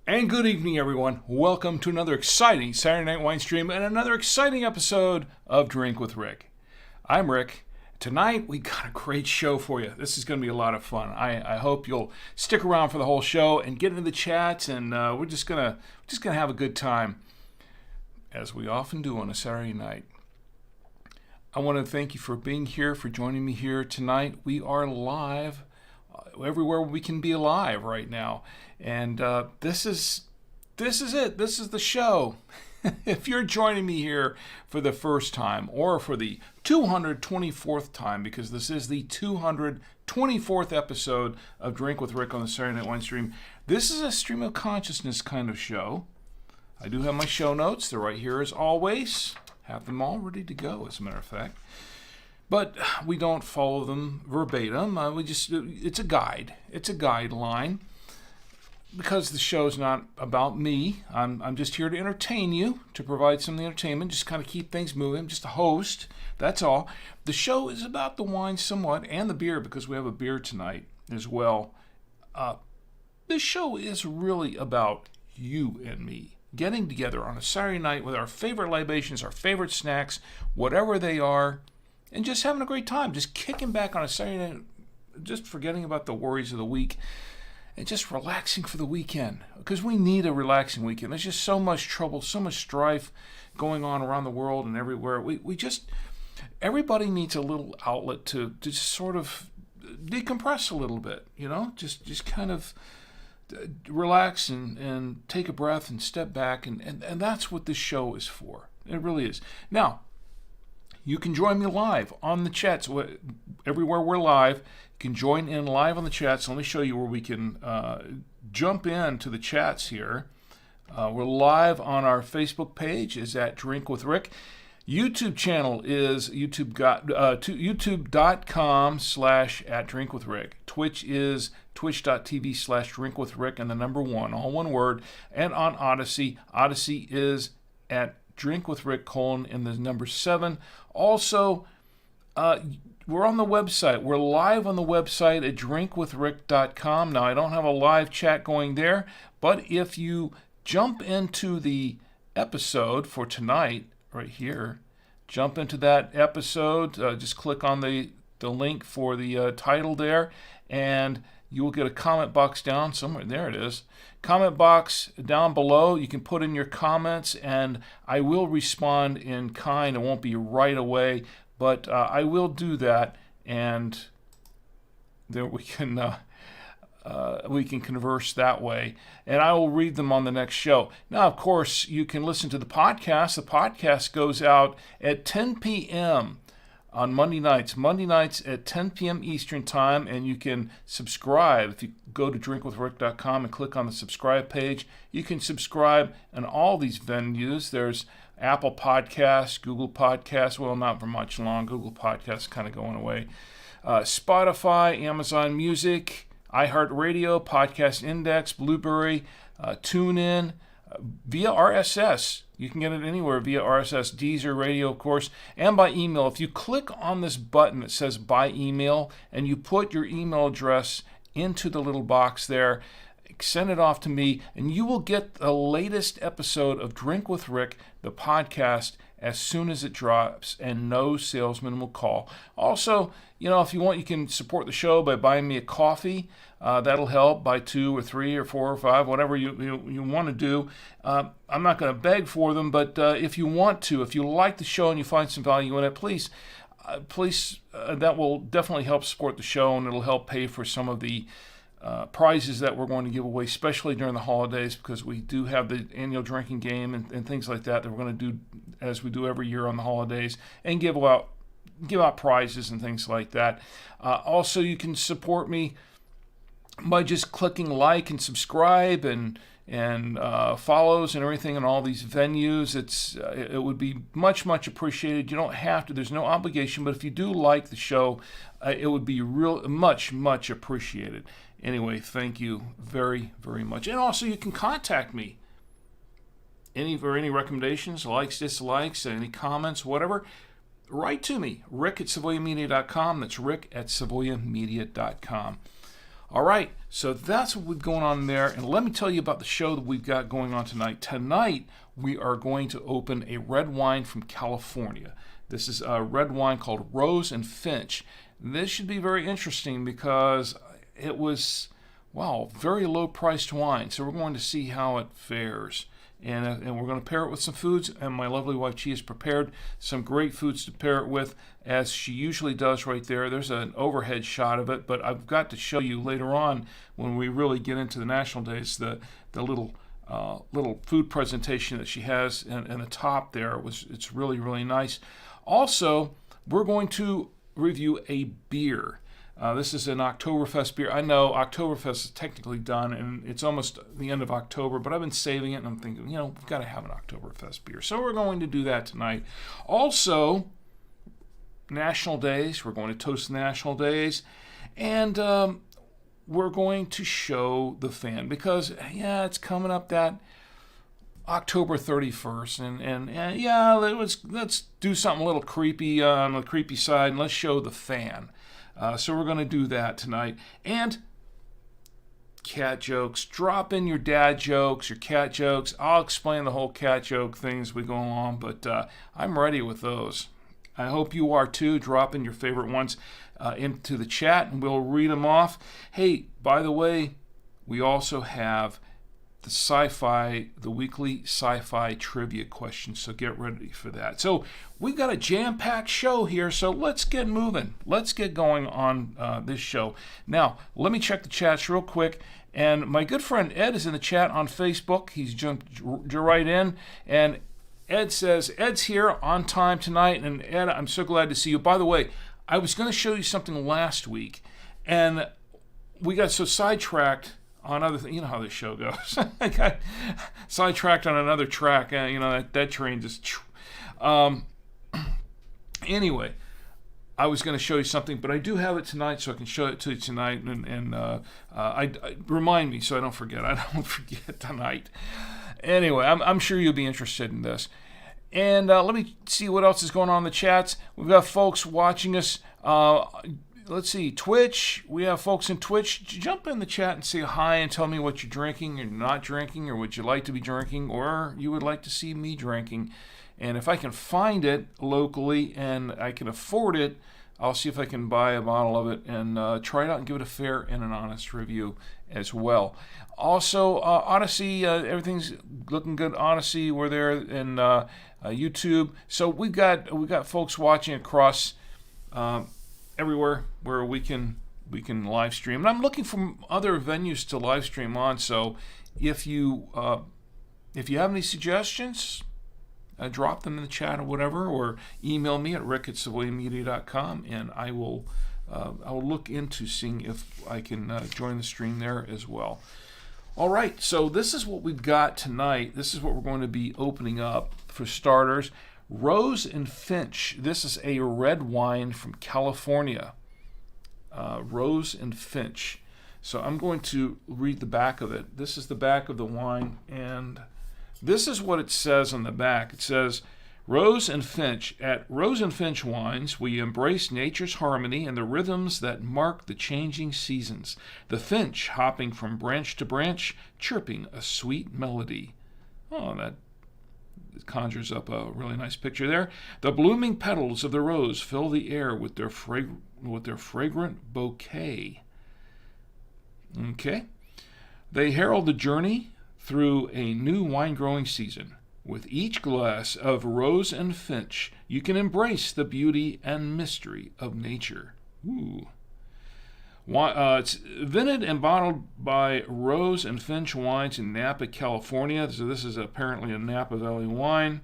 And good evening, everyone. Welcome to another exciting Saturday Night Winestream and another exciting episode of Drink with Rick. I'm Rick. Tonight, we got a great show for you. This is going to be a lot of fun. I hope you'll stick around for the whole show and get into the chats, and we're just gonna have a good time, as we often do on a Saturday night. I want to thank you for being here, for joining me here tonight. We are live everywhere we can be alive right now. And this is it. This is the show. If you're joining me here for the first time or for the 224th time, because this is the 224th episode of Drink with Rick on the Saturday Night Winestream, this is a stream of consciousness kind of show. I do have my show notes. They're right here as always. Have them all ready to go, as a matter of fact. But we don't follow them verbatim. It's a guide. It's a guideline. Because the show's not about me, I'm just here to entertain you, to provide some of the entertainment, just kind of keep things moving, just a host, that's all. The show is about the wine somewhat, and the beer, because we have a beer tonight as well. This show is really about you and me, getting together on a Saturday night with our favorite libations, our favorite snacks, whatever they are, and just having a great time, just kicking back on a Saturday night, just forgetting about the worries of the week, and just relaxing for the weekend, because we need a relaxing weekend. There's just so much trouble, so much strife going on around the world and everywhere. Everybody needs a little outlet to just sort of decompress a little bit, just kind of relax and take a breath and step back, and that's what this show is for. It really is. Now, you can join me live on the chats. Everywhere we're live, you can join in live on the chats. Let me show you where we can jump into the chats here. We're live on our Facebook page, is at Drink with Rick. YouTube channel is youtube.com/@drinkwithrick. Twitch is twitch.tv/drinkwithrick and the number 1, all one word. And on Odyssey is at Drink with Rick : and the number 7. Also, we're on the website. We're live on the website at drinkwithrick.com. Now, I don't have a live chat going there, but if you jump into the episode for tonight, right here, jump into that episode, just click on the link for the title there, and you will get a comment box down somewhere. There it is. Comment box down below. You can put in your comments, and I will respond in kind. It won't be right away, but I will do that, and there we can converse that way, and I will read them on the next show. Now, of course, you can listen to the podcast. The podcast goes out at 10 p.m. on Monday nights at 10 p.m. Eastern Time, and you can subscribe. If you go to drinkwithrick.com and click on the subscribe page, you can subscribe in all these venues. There's Apple Podcasts, Google Podcasts, well, not for much long. Google Podcasts kind of going away. Spotify, Amazon Music, iHeartRadio, Podcast Index, Blueberry, TuneIn, via RSS. You can get it anywhere via RSS, Deezer, radio, of course, and by email. If you click on this button that says by email and you put your email address into the little box there, send it off to me, and you will get the latest episode of Drink with Rick, the podcast, as soon as it drops, and no salesman will call. Also, if you want, you can support the show by buying me a coffee. That'll help. Buy 2 or 3 or 4 or 5, whatever you want to do. I'm not going to beg for them, but if you want to, if you like the show and you find some value in it, please, that will definitely help support the show, and it'll help pay for some of the prizes that we're going to give away, especially during the holidays, because we do have the annual drinking game and things like that we're going to do as we do every year on the holidays, and give out give out prizes and things like that. Also, you can support me by just clicking like and subscribe and follows and everything in all these venues. It would be much appreciated. You don't have to. There's no obligation. But if you do like the show, it would be much appreciated. Anyway, thank you very much. And also, you can contact me. Any recommendations, likes, dislikes, any comments, whatever, write to me. Rick@SavoyaMedia.com. That's Rick@SavoyaMedia.com. All right, so that's what we've going on there. And let me tell you about the show that we've got going on tonight. Tonight, we are going to open a red wine from California. This is a red wine called Rose and Finch. This should be very interesting because it was, very low-priced wine. So we're going to see how it fares. And we're going to pair it with some foods, and my lovely wife, she has prepared some great foods to pair it with, as she usually does right there. There's an overhead shot of it, but I've got to show you later on when we really get into the National Days, the little food presentation that she has in the top there. It's really nice. Also, we're going to review a beer. This is an Octoberfest beer. I know Octoberfest is technically done, and it's almost the end of October, but I've been saving it, and I'm thinking, we've got to have an Octoberfest beer. So we're going to do that tonight. Also, National Days. We're going to toast the National Days, and we're going to show the fan because, it's coming up that October 31st, and let's do something a little creepy on the creepy side, and let's show the fan. So we're going to do that tonight. And cat jokes. Drop in your dad jokes, your cat jokes. I'll explain the whole cat joke thing as we go along, but I'm ready with those. I hope you are too. Drop in your favorite ones into the chat, and we'll read them off. Hey, by the way, we also have the weekly sci-fi trivia questions, so get ready for that. So we've got a jam-packed show here, so let's get moving. Let's get going on this show. Now, let me check the chats real quick, and my good friend Ed is in the chat on Facebook. He's jumped right in, and Ed says, Ed's here on time tonight, and Ed, I'm so glad to see you. By the way, I was going to show you something last week, and we got so sidetracked on other things. You know how this show goes. I got sidetracked on another track. That train just... Anyway, I was going to show you something, but I do have it tonight, so I can show it to you tonight. And I remind me so I don't forget. I don't forget tonight. Anyway, I'm sure you'll be interested in this. And let me see what else is going on in the chats. We've got folks watching us. Let's see, Twitch. We have folks in Twitch. Jump in the chat and say hi and tell me what you're drinking or not drinking, or would you like to be drinking, or you would like to see me drinking. And if I can find it locally and I can afford it, I'll see if I can buy a bottle of it and try it out and give it a fair and an honest review as well. Also, Odyssey, everything's looking good. Odyssey, we're there, and YouTube. So we've got folks watching across everywhere where we can live stream. And I'm looking for other venues to live stream on. So if you have any suggestions, drop them in the chat or whatever, or email me at rick@SavoyaMedia.com, and I will look into seeing if I can join the stream there as well. All right, so this is what we've got tonight. This is what we're going to be opening up. For starters, Rose and Finch. This is a red wine from California. Rose and Finch. So I'm going to read the back of it. This is the back of the wine, and this is what it says on the back. It says, Rose and Finch. At Rose and Finch Wines, we embrace nature's harmony and the rhythms that mark the changing seasons. The finch hopping from branch to branch, chirping a sweet melody. Oh, that conjures up a really nice picture there. The blooming petals of the rose fill the air with their fragrant bouquet. Okay. They herald the journey through a new wine growing season. With each glass of Rose and Finch, you can embrace the beauty and mystery of nature. Ooh. It's vinted and bottled by Rose and Finch Wines in Napa, California. So this is apparently a Napa Valley wine.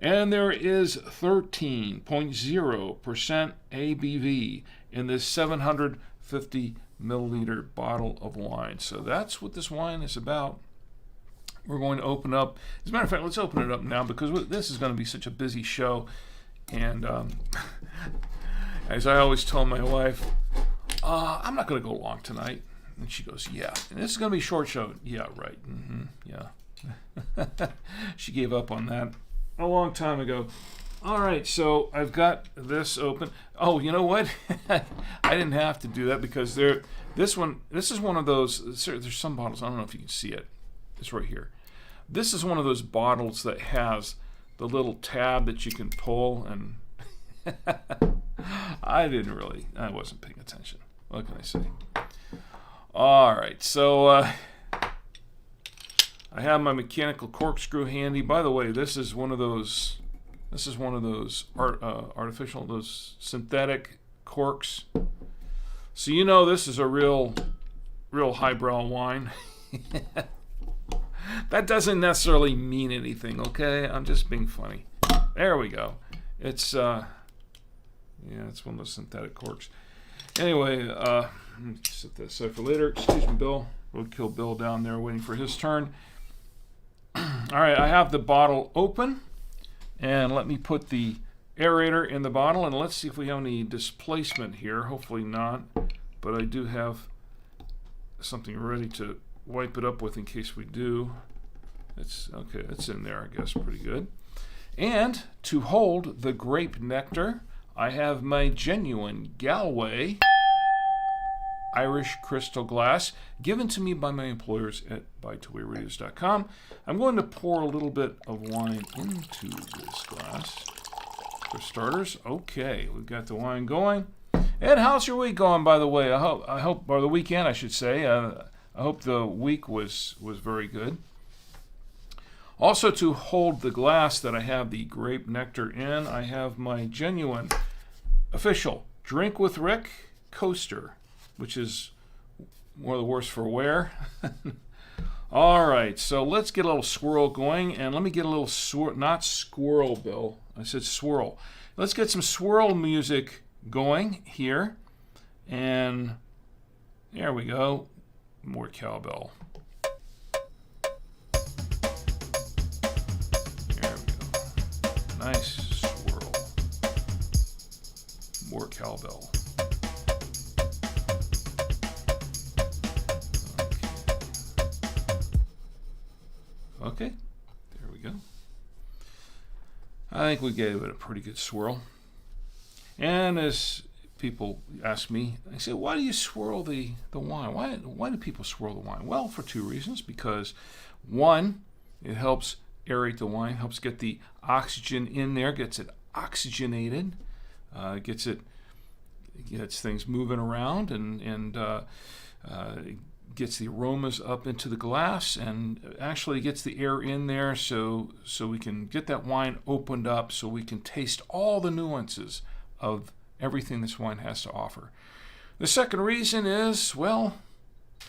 And there is 13.0% ABV in this 750 milliliter bottle of wine. So that's what this wine is about. We're going to open up. As a matter of fact, let's open it up now because this is going to be such a busy show. And as I always tell my wife, I'm not going to go long tonight. And she goes, yeah. And this is going to be a short show. Yeah, right. Yeah. She gave up on that a long time ago. All right, so I've got this open. Oh, you know what? I didn't have to do that because this is one of those. There's some bottles. I don't know if you can see it. It's right here. This is one of those bottles that has the little tab that you can pull, and I wasn't paying attention. What can I say? All right, so I have my mechanical corkscrew handy. By the way, this is one of those artificial, those synthetic corks. So you know this is a real highbrow wine. That doesn't necessarily mean anything, okay? I'm just being funny. There we go. It's it's one of those synthetic corks. Anyway, let me set that aside for later. Excuse me, Bill. Roadkill Bill down there waiting for his turn. All right, I have the bottle open, and let me put the aerator in the bottle, and let's see if we have any displacement here. Hopefully not, but I do have something ready to wipe it up with in case we do. It's okay, it's in there, I guess, pretty good. And to hold the grape nectar, I have my genuine Galway Irish crystal glass given to me by my employers at BuyToWayRadios.com. I'm going to pour a little bit of wine into this glass. For starters, okay, we've got the wine going. And how's your week going, by the way? I hope, or the weekend, I should say. I hope the week was very good. Also, to hold the glass that I have the grape nectar in, I have my genuine official Drink with Rick coaster, which is one of the worst for wear. All right, so let's get a little swirl going, and let me get a little not squirrel, Bill. I said swirl. Let's get some swirl music going here, and there we go. More cowbell. There we go. Nice swirl. More cowbell. Okay, there we go. I think we gave it a pretty good swirl. And as people ask me, I say, why do you swirl the wine? Why do people swirl the wine? Well, for two reasons. Because one, it helps aerate the wine, helps get the oxygen in there, gets it oxygenated, gets things moving around, and gets the aromas up into the glass, and actually gets the air in there so we can get that wine opened up so we can taste all the nuances of everything this wine has to offer. The second reason is, well,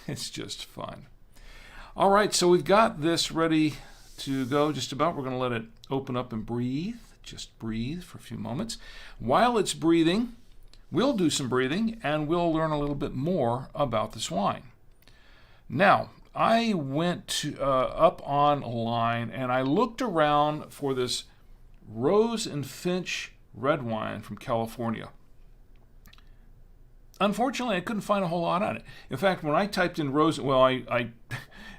it's just fun. All right, so we've got this ready to go just about. We're going to let it open up and breathe. Just breathe for a few moments. While it's breathing, we'll do some breathing, and we'll learn a little bit more about this wine. Now, I went up online and I looked around for this Rose and Finch red wine from California. Unfortunately, I couldn't find a whole lot on it. In fact, when I typed in Rose, well, I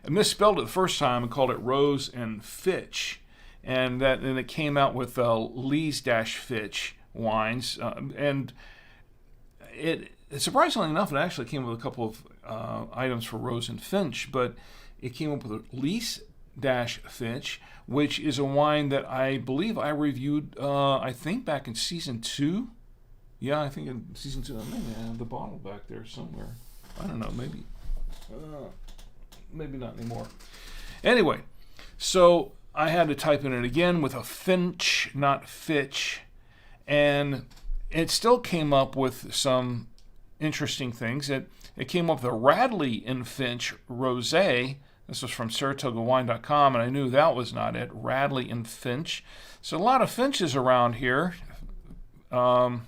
misspelled it the first time and called it Rose and Fitch, and it came out with Lees-Fitch wines, and it surprisingly enough, it actually came with a couple of items for Rose and Finch, but it came up with Lees-Fitch, which is a wine that I believe I reviewed, I think back in season 2. Yeah, I think in season 2. Maybe I have the bottle back there somewhere. I don't know, maybe not anymore. Anyway, so I had to type in it again with a Finch, not Fitch, and it still came up with some interesting things. It came up with a Radley and Finch Rosé This was from SaratogaWine.com, and I knew that was not it. Radley and Finch. So a lot of Finches around here, but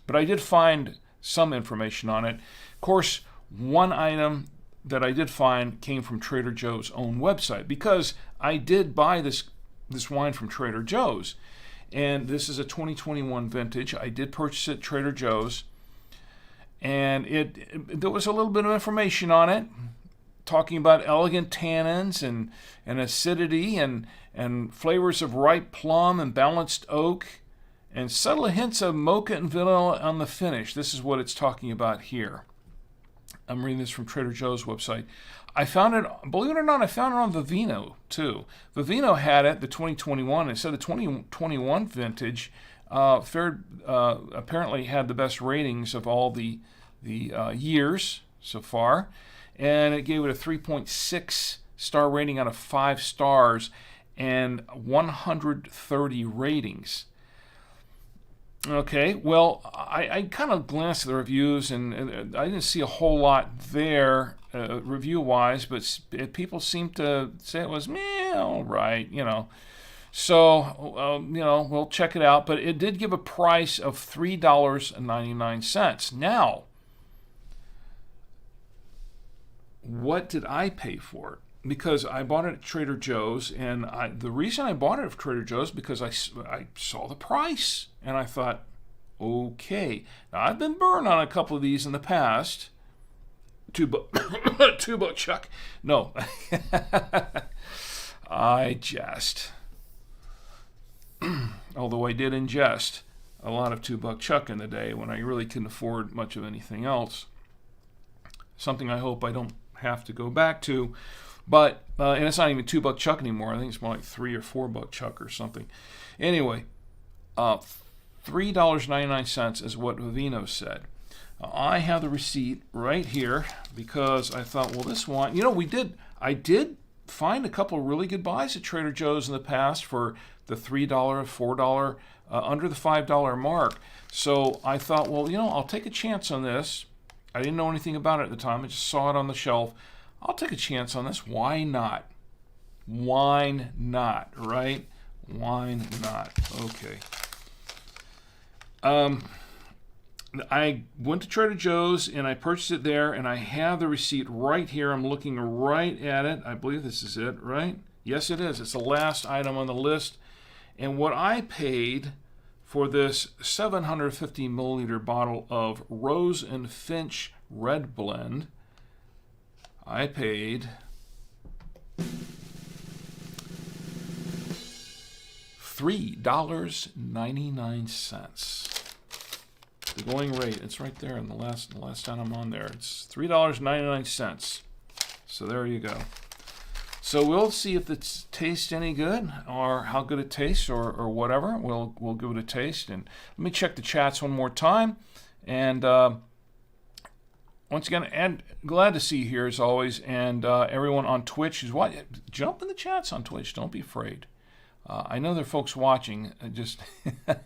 I did find some information on it. Of course, one item that I did find came from Trader Joe's own website, because I did buy this wine from Trader Joe's, and this is a 2021 vintage. I did purchase it at Trader Joe's, and there was a little bit of information on it, talking about elegant tannins and acidity and flavors of ripe plum and balanced oak, and subtle hints of mocha and vanilla on the finish. This is what it's talking about here. I'm reading this from Trader Joe's website. I found it, believe it or not, I found it on Vivino too. Vivino had it, the 2021. It said the 2021 vintage apparently had the best ratings of all the years so far, and it gave it a 3.6 star rating out of 5 stars and 130 ratings. Okay, well, I kind of glanced at the reviews, and I didn't see a whole lot there review-wise, but people seem to say it was, all right, So, we'll check it out. But it did give a price of $3.99. Now, what did I pay for it? Because I bought it at Trader Joe's, and the reason I bought it at Trader Joe's because I saw the price, and I thought, okay. Now, I've been burned on a couple of these in the past. $2 chuck. No. I jest. Although I did ingest a lot of $2 chuck in the day when I really couldn't afford much of anything else. Something I hope I don't have to go back to. But, and it's not even $2 chuck anymore. I think it's more like $3 or $4 chuck or something. Anyway, $3.99 is what Vivino said. I have the receipt right here because I thought, well, this wine, I did find a couple of really good buys at Trader Joe's in the past for the $3, $4, under the $5 mark. So I thought, well, I'll take a chance on this. I didn't know anything about it at the time. I just saw it on the shelf. I'll take a chance on this. Why not? Why not, right? Why not? Okay. I went to Trader Joe's and I purchased it there, and I have the receipt right here. I'm looking right at it. I believe this is it, right? Yes, it is. It's the last item on the list. And what I paid for this 750 milliliter bottle of Rose and Finch Red Blend, I paid $3.99. The going rate, it's right there in the last time I'm on there. It's $3.99. So there you go. So we'll see if it tastes any good, or how good it tastes, or whatever. We'll give it a taste. And let me check the chats one more time. And once again, and glad to see you here as always. And everyone on Twitch who's watching, jump in the chats on Twitch. Don't be afraid. I know there are folks watching. Just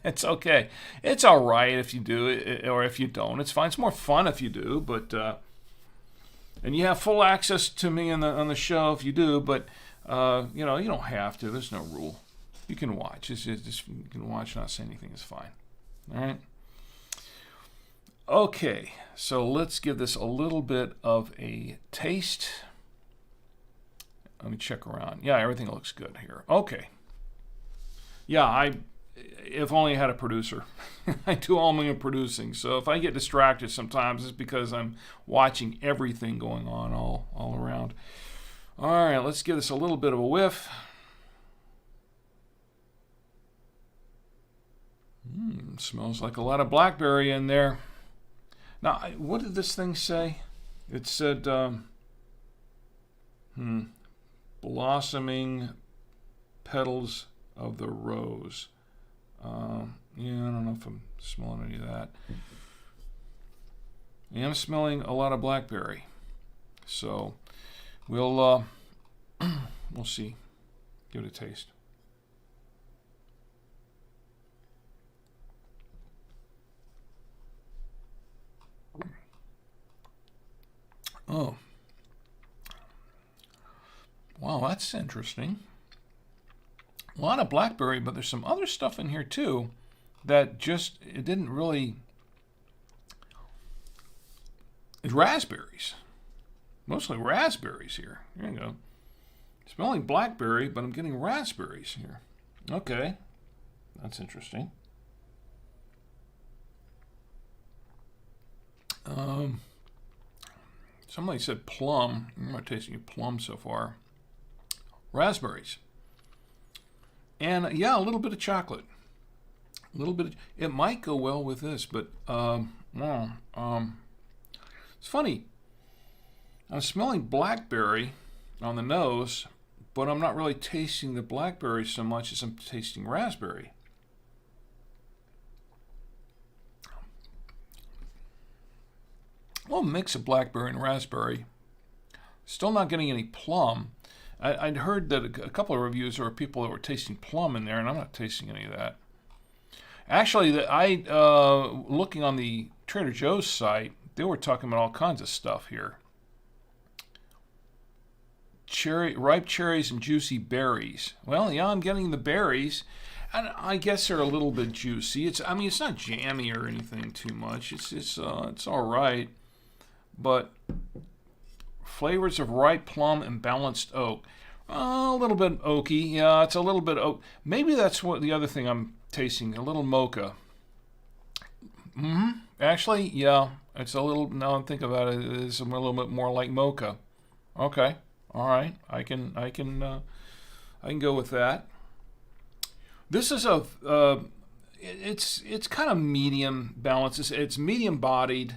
it's okay. It's all right if you do, or if you don't. It's fine. It's more fun if you do. But and you have full access to me on the show if you do. But you don't have to. There's no rule. You can watch. Just you can watch, not say anything. It's fine. All right. Okay. So let's give this a little bit of a taste. Let me check around. Yeah, everything looks good here. Okay. Yeah, if only I had a producer. I do all my own producing, so if I get distracted sometimes, it's because I'm watching everything going on all around. All right, let's give this a little bit of a whiff. Smells like a lot of blackberry in there. Now, what did this thing say? It said, blossoming petals of the rose. Yeah, I don't know if I'm smelling any of that. I am smelling a lot of blackberry. So we'll see. Give it a taste. Oh. Wow, that's interesting. A lot of blackberry, but there's some other stuff in here too that just, it didn't really, it's raspberries. Mostly raspberries here. Here you go. Smelling blackberry, but I'm getting raspberries here. Okay, that's interesting. Somebody said plum. I'm not tasting plum so far. Raspberries. And yeah, a little bit of chocolate. A little bit. It might go well with this, but it's funny. I'm smelling blackberry on the nose, but I'm not really tasting the blackberry so much as I'm tasting raspberry. A little mix of blackberry and raspberry. Still not getting any plum. I'd heard that a couple of reviews there were people that were tasting plum in there, and I'm not tasting any of that. Actually, looking on the Trader Joe's site, they were talking about all kinds of stuff here. Ripe cherries and juicy berries. Well, yeah, I'm getting the berries, and I guess they're a little bit juicy. It's not jammy or anything too much. It's all right, but flavors of ripe plum and balanced oak. A little bit oaky. Yeah, it's a little bit oak. Maybe that's what the other thing I'm tasting. A little mocha. Actually, yeah, it's a little. Now I think about it, it's a little bit more like mocha. Okay, all right. I can go with that. This is it's kind of medium balance. It's medium bodied.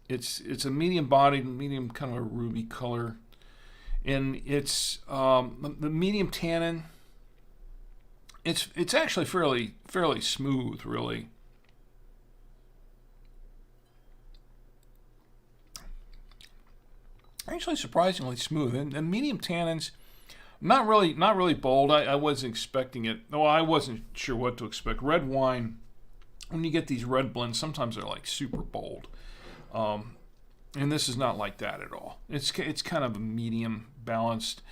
It's a medium bodied, medium kind of a ruby color, and it's the medium tannin. It's actually fairly smooth, really. Actually, surprisingly smooth, and medium tannins, not really bold. I wasn't expecting it. No, I wasn't sure what to expect. Red wine, when you get these red blends, sometimes they're like super bold. And this is not like that at all. It's kind of a medium balanced,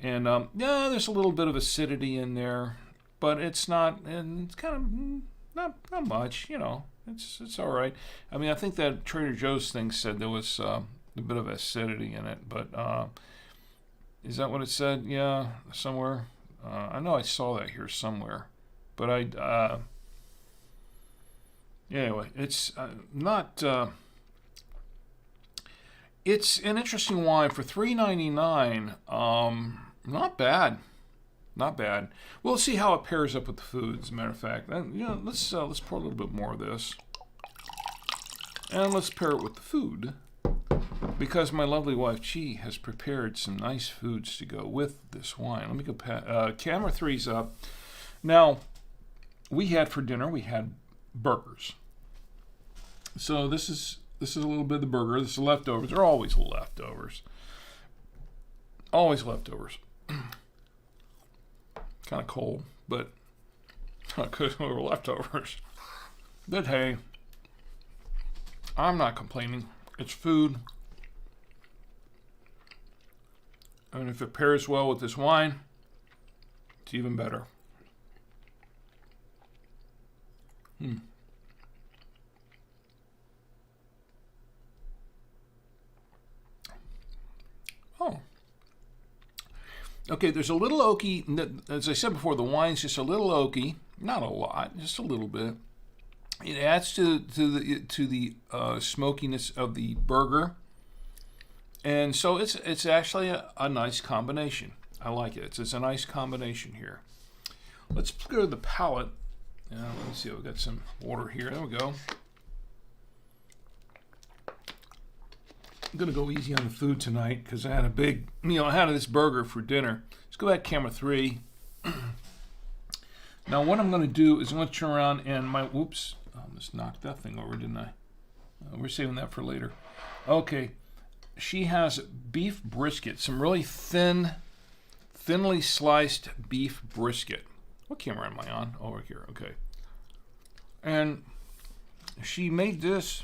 and yeah, there's a little bit of acidity in there, but it's not, and it's kind of not much. It's all right. I mean, I think that Trader Joe's thing said there was a bit of acidity in it, but is that what it said? Yeah, somewhere. I know I saw that here somewhere, but anyway, it's not. It's an interesting wine for $3.99. Not bad, not bad. We'll see how it pairs up with the food. As a matter of fact, and, let's pour a little bit more of this, and let's pair it with the food, because my lovely wife Chi has prepared some nice foods to go with this wine. Let me go. Camera 3's up. Now, for dinner we had burgers. So this is a little bit of the burger. This is leftovers. There are always leftovers. Always leftovers. Kind of cold, but because they were leftovers. But hey, I'm not complaining. It's food. And if it pairs well with this wine, it's even better. Oh. Okay, there's a little oaky. As I said before, the wine's just a little oaky. Not a lot, just a little bit. It adds to the smokiness of the burger. And so it's actually a nice combination. I like it. It's a nice combination here. Let's go to the palate. Let me see. We've got some water here. There we go. I'm going to go easy on the food tonight because I had a big meal. I had this burger for dinner. Let's go back to camera 3. Now what I'm going to do is I'm going to turn around and I just knocked that thing over, didn't I? We're saving that for later. Okay. She has beef brisket, some really thinly sliced beef brisket. What camera am I on? Over here, okay. And she made this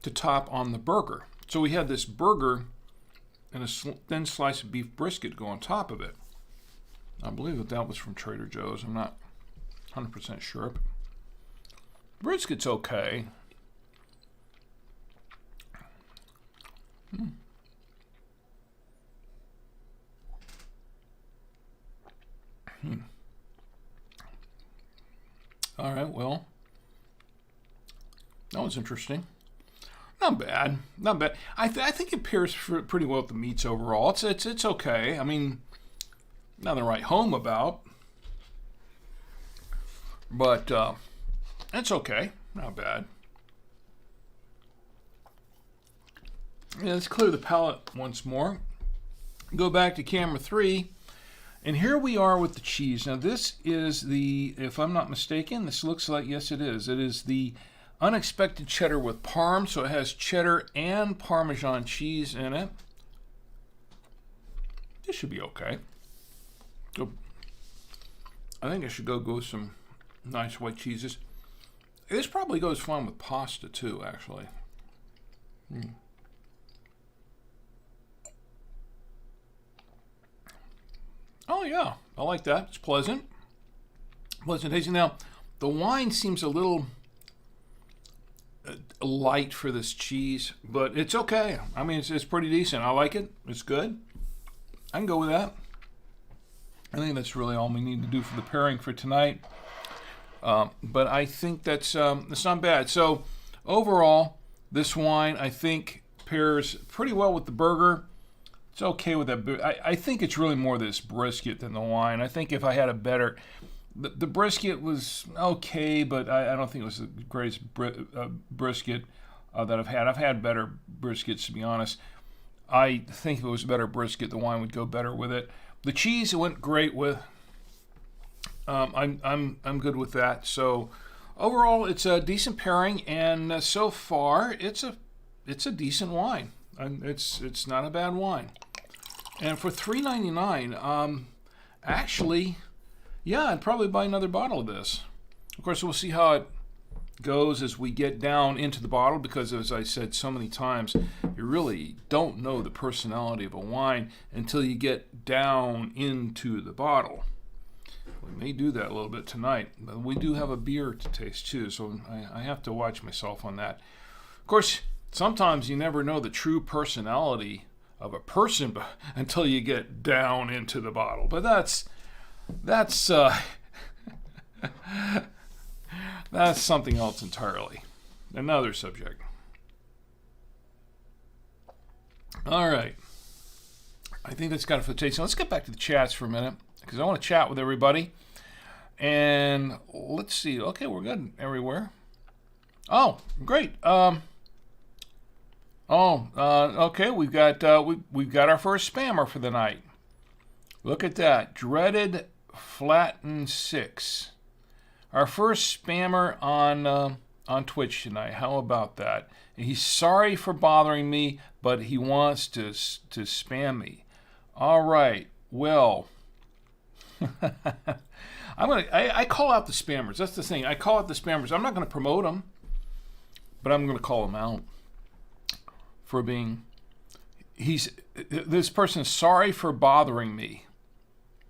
to top on the burger. So we had this burger and a thin slice of beef brisket go on top of it. I believe that was from Trader Joe's. I'm not 100% sure. Brisket's okay. All right, well, that was interesting. Not bad, not bad. I think it pairs pretty well with the meats overall. It's okay. I mean, nothing to write home about, but it's okay. Not bad. Yeah, let's clear the palate once more. Go back to camera 3. And here we are with the cheese. Now this is the, if I'm not mistaken, this looks like, yes it is. It is the unexpected cheddar with parm. So it has cheddar and Parmesan cheese in it. This should be okay. So I think I should go with some nice white cheeses. This probably goes fine with pasta too, actually. Oh yeah, I like that. It's pleasant. Pleasant tasting. Now, the wine seems a little light for this cheese, but it's okay. I mean, it's pretty decent. I like it. It's good. I can go with that. I think that's really all we need to do for the pairing for tonight. But I think that's not bad. So overall, this wine I think pairs pretty well with the burger. It's okay with that. I think it's really more this brisket than the wine. I think if I had a better... The brisket was okay, but I don't think it was the greatest brisket that I've had. I've had better briskets, to be honest. I think if it was a better brisket, the wine would go better with it. The cheese went great with. I'm good with that. So overall, it's a decent pairing, and so far, it's a decent wine. It's not a bad wine. And for $3.99, actually, yeah, I'd probably buy another bottle of this. Of course, we'll see how it goes as we get down into the bottle, because as I said so many times, you really don't know the personality of a wine until you get down into the bottle. We may do that a little bit tonight, but we do have a beer to taste too, so I have to watch myself on that. Of course, sometimes you never know the true personality of a person until you get down into the bottle. But that's something else entirely. Another subject. All right. I think that's got it for the tasting. Let's get back to the chats for a minute, because I want to chat with everybody. And let's see. Okay, we're good everywhere. Oh, great. Okay, we've got our first spammer for the night. Look at that. Dreaded Flatten 6. Our first spammer on Twitch tonight. How about that? He's sorry for bothering me, but he wants to spam me. All right. Well, I call out the spammers. That's the thing. I call out the spammers. I'm not going to promote them, but I'm going to call them out for being. This person is sorry for bothering me,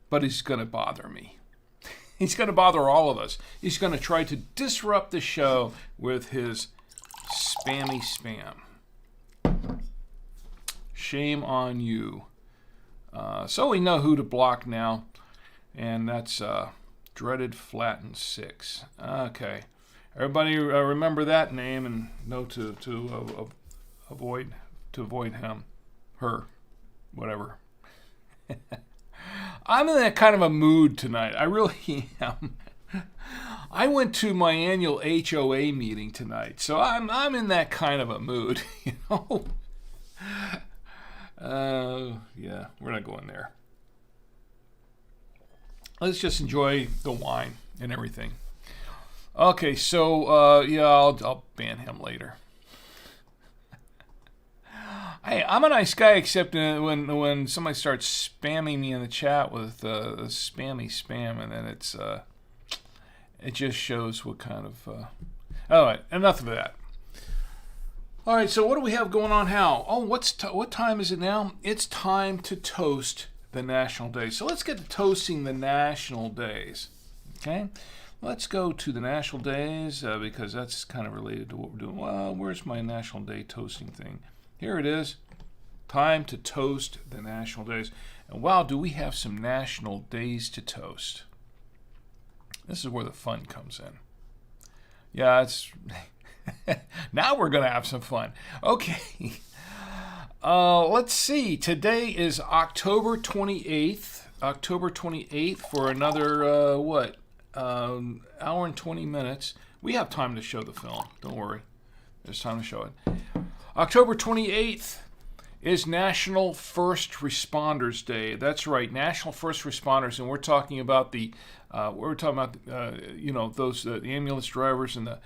but he's going to bother me. He's going to bother all of us. He's going to try to disrupt the show with his spammy spam. Shame on you. So we know who to block now, and that's Dreaded Flatten 6. Okay, everybody remember that name and know to avoid him, her, whatever. I'm in that kind of a mood tonight. I really am. I went to my annual HOA meeting tonight, so I'm in that kind of a mood, you know. Yeah, we're not going there. Let's just enjoy the wine and everything. Okay, so yeah, I'll ban him later. Hey, I'm a nice guy, except when somebody starts spamming me in the chat with spammy spam, and then it just shows what kind of. All right, enough of that. All right, so what do we have going on now? Oh, what time is it now? It's time to toast the national days. So let's get to toasting the national days. Okay, let's go to the national days because that's kind of related to what we're doing. Well, where's my national day toasting thing? Here it is. Time to toast the national days. And wow, do we have some national days to toast. This is where the fun comes in. Yeah, it's... Now we're going to have some fun. Okay. Let's see. Today is October 28th. October 28th for another, hour and 20 minutes. We have time to show the film. Don't worry. There's time to show it. October 28th is National First Responders Day. That's right, National First Responders, and we're talking about the ambulance drivers and the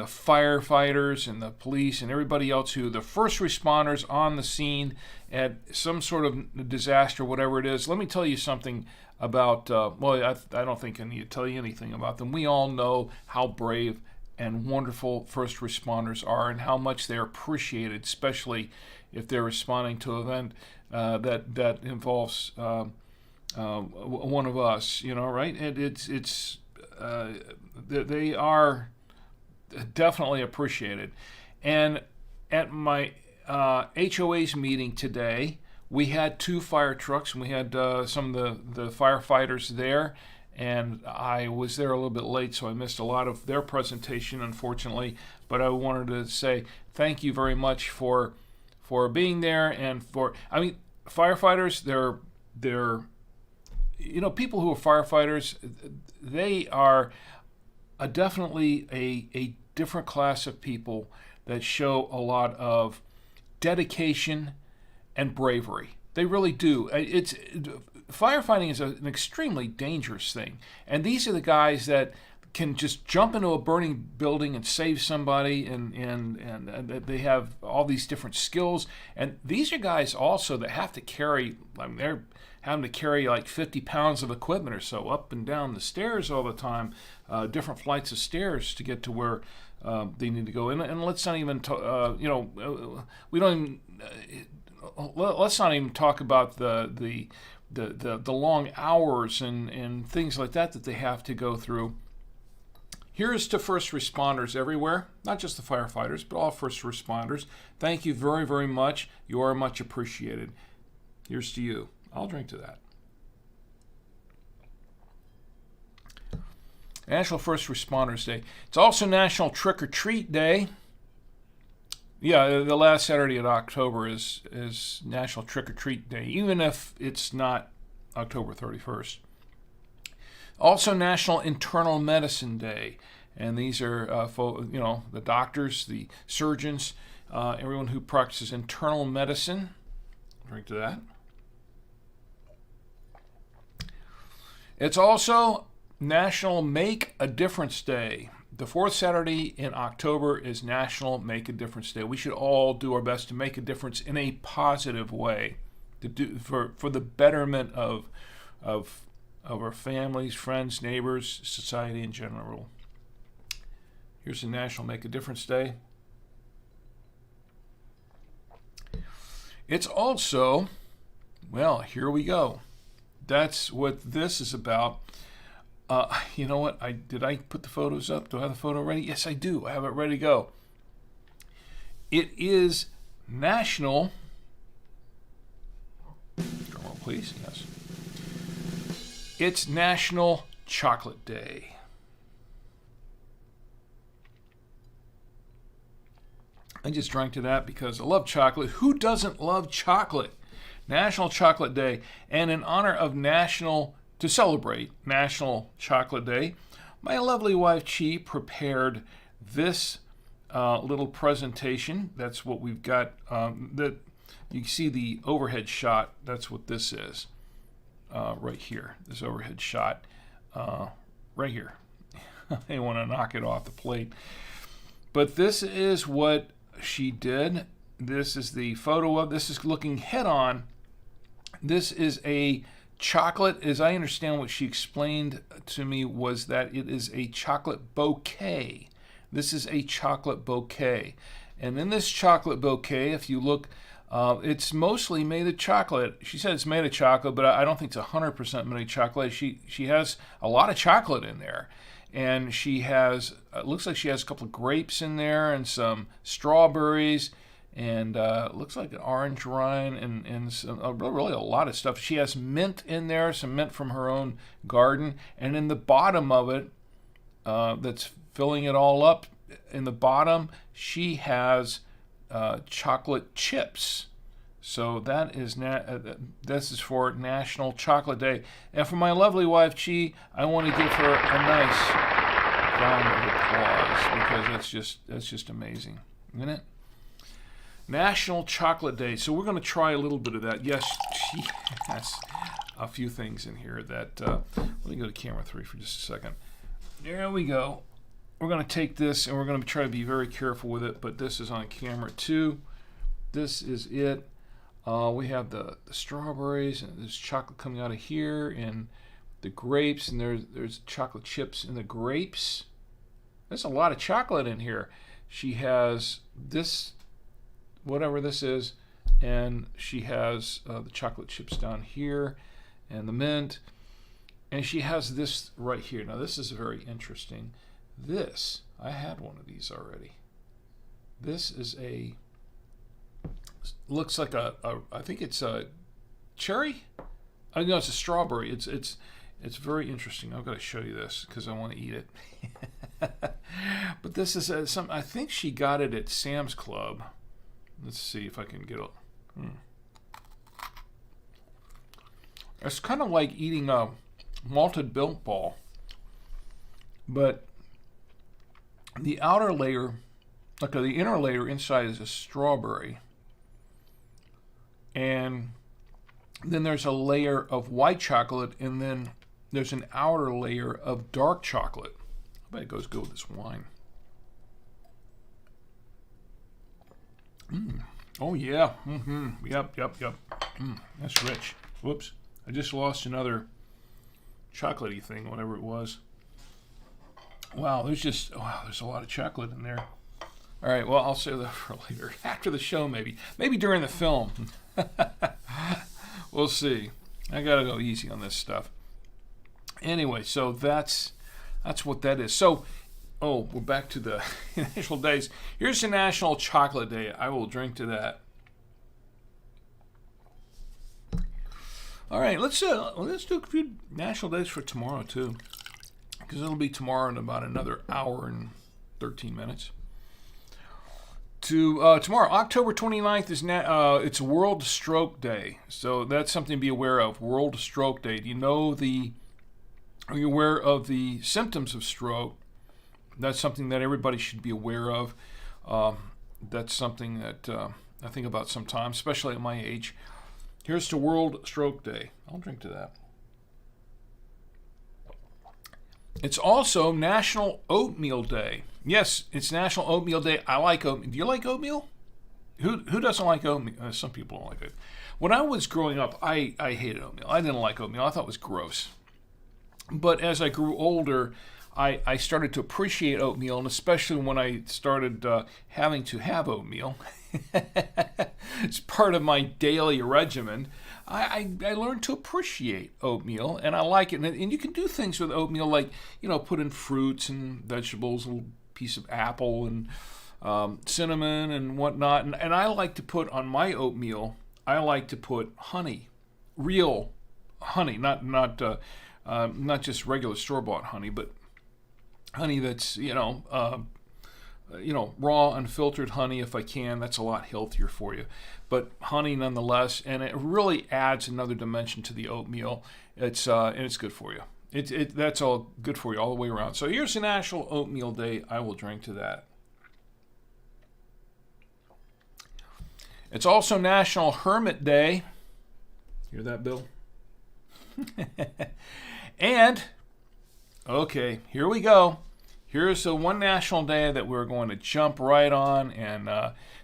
firefighters and the police and everybody else who the first responders on the scene at some sort of disaster, whatever it is. Let me tell you something about. I don't think I need to tell you anything about them. We all know how brave and wonderful first responders are, and how much they're appreciated, especially if they're responding to an event that involves one of us, right? And they are definitely appreciated. And at my HOA's meeting today, we had 2 fire trucks, and we had some of the firefighters there. And I was there a little bit late, so I missed a lot of their presentation, unfortunately. But I wanted to say thank you very much for being there, and firefighters. They're people who are firefighters. They are definitely a different class of people that show a lot of dedication and bravery. They really do. Firefighting is an extremely dangerous thing, and these are the guys that can just jump into a burning building and save somebody, and they have all these different skills. And these are guys also that have to carry. They're having to carry like 50 pounds of equipment or so up and down the stairs all the time, different flights of stairs to get to where they need to go. And let's not even let's not even talk about the long hours and things like that they have to go through. Here's to first responders everywhere, not just the firefighters, but all first responders. Thank you very, very much. You are much appreciated. Here's to you. I'll drink to that. National First Responders Day. It's also National Trick or Treat Day. Yeah, the last Saturday of October is National Trick or Treat Day, even if it's not October 31st. Also National Internal Medicine Day, and these are the doctors, the surgeons, everyone who practices internal medicine. Drink to that. It's also National Make a Difference Day. The 4th Saturday in October is National Make a Difference Day. We should all do our best to make a difference in a positive way, to do for the betterment of our families, friends, neighbors, society in general. Here's the National Make a Difference Day. It's also, here we go. That's what this is about. You know what? Did I put the photos up? Do I have the photo ready? Yes, I do. I have it ready to go. It is National. Drum roll, please. Yes. It's National Chocolate Day. I just drank to that because I love chocolate. Who doesn't love chocolate? National Chocolate Day. And in honor of to celebrate National Chocolate Day, my lovely wife Chi prepared this little presentation. That's what we've got. That you see the overhead shot. That's what this is. Right here, this overhead shot, right here. I want to knock it off the plate. But this is what she did. This is the photo of, this is looking head on. This is a chocolate, as I understand what she explained to me, was that it is a chocolate bouquet. This is a chocolate bouquet. And in this chocolate bouquet, if you look, it's mostly made of chocolate. She said it's made of chocolate, but I don't think it's 100% made of chocolate. She has a lot of chocolate in there. And she has, it looks like she has a couple of grapes in there and some strawberries and looks like an orange rind and some, really a lot of stuff. She has mint in there, some mint from her own garden. And in the bottom of it, that's filling it all up, in the bottom, she has chocolate chips. So that is this is for National Chocolate Day. And for my lovely wife, Chi, I want to give her a nice round of applause because that's just amazing, isn't it? National Chocolate Day. So we're going to try a little bit of that. Yes, she has a few things in here that. Let me go to camera 3 for just a second. There we go. We're going to take this and we're going to try to be very careful with it. But this is on camera 2. This is it. We have the strawberries, and there's chocolate coming out of here, and the grapes, and there's chocolate chips in the grapes. There's a lot of chocolate in here. She has this, whatever this is, and she has the chocolate chips down here, and the mint, and she has this right here. Now this is very interesting. This, I had one of these already. This is looks like I think it's a cherry. I know it's a strawberry. It's very interesting. I've got to show you this because I want to eat it. But this is some. I think she got it at Sam's Club. Let's see if I can get it. It's kind of like eating a malted milk ball, but the outer layer, like the inner layer inside, is a strawberry. And then there's a layer of white chocolate, and then there's an outer layer of dark chocolate. I bet it goes good with this wine. Oh, yeah. Yep. That's rich. Whoops. I just lost another chocolatey thing, whatever it was. Wow, there's a lot of chocolate in there. All right, well, I'll save that for later. After the show, maybe. Maybe during the film. We'll see. I got to go easy on this stuff. Anyway, so that's what that is. So, we're back to the national days. Here's the National Chocolate Day. I will drink to that. All right, let's do a few national days for tomorrow, too. Because it'll be tomorrow in about another hour and 13 minutes. Tomorrow, October 29th, is it's World Stroke Day. So that's something to be aware of. World Stroke Day. Do you know are you aware of the symptoms of stroke? That's something that everybody should be aware of. That's something that I think about sometimes, especially at my age. Here's to World Stroke Day. I'll drink to that. It's also National Oatmeal Day. Yes, it's National Oatmeal Day. I like oatmeal. Do you like oatmeal? Who doesn't like oatmeal? Some people don't like it. When I was growing up, I hated oatmeal. I didn't like oatmeal. I thought it was gross. But as I grew older, I started to appreciate oatmeal, and especially when I started having to have oatmeal. It's part of my daily regimen. I learned to appreciate oatmeal, and I like it. And you can do things with oatmeal, like, put in fruits and vegetables, a little piece of apple and cinnamon and whatnot. And I like to put on my oatmeal, I like to put honey, real honey, not just regular store-bought honey, but honey that's raw, unfiltered honey if I can. That's a lot healthier for you. But honey nonetheless, and it really adds another dimension to the oatmeal. It's and it's good for you. That's all good for you all the way around. So here's the National Oatmeal Day. I will drink to that. It's also National Hermit Day. Hear that, Bill? And, okay, here we go. Here's the one national day that we're going to jump right on, and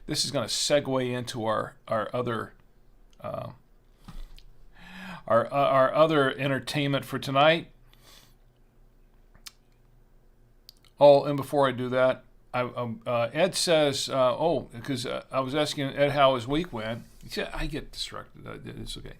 this is going to segue into our other entertainment for tonight. Oh, and before I do that, Ed says, because I was asking Ed how his week went. He said, I get distracted. It's okay.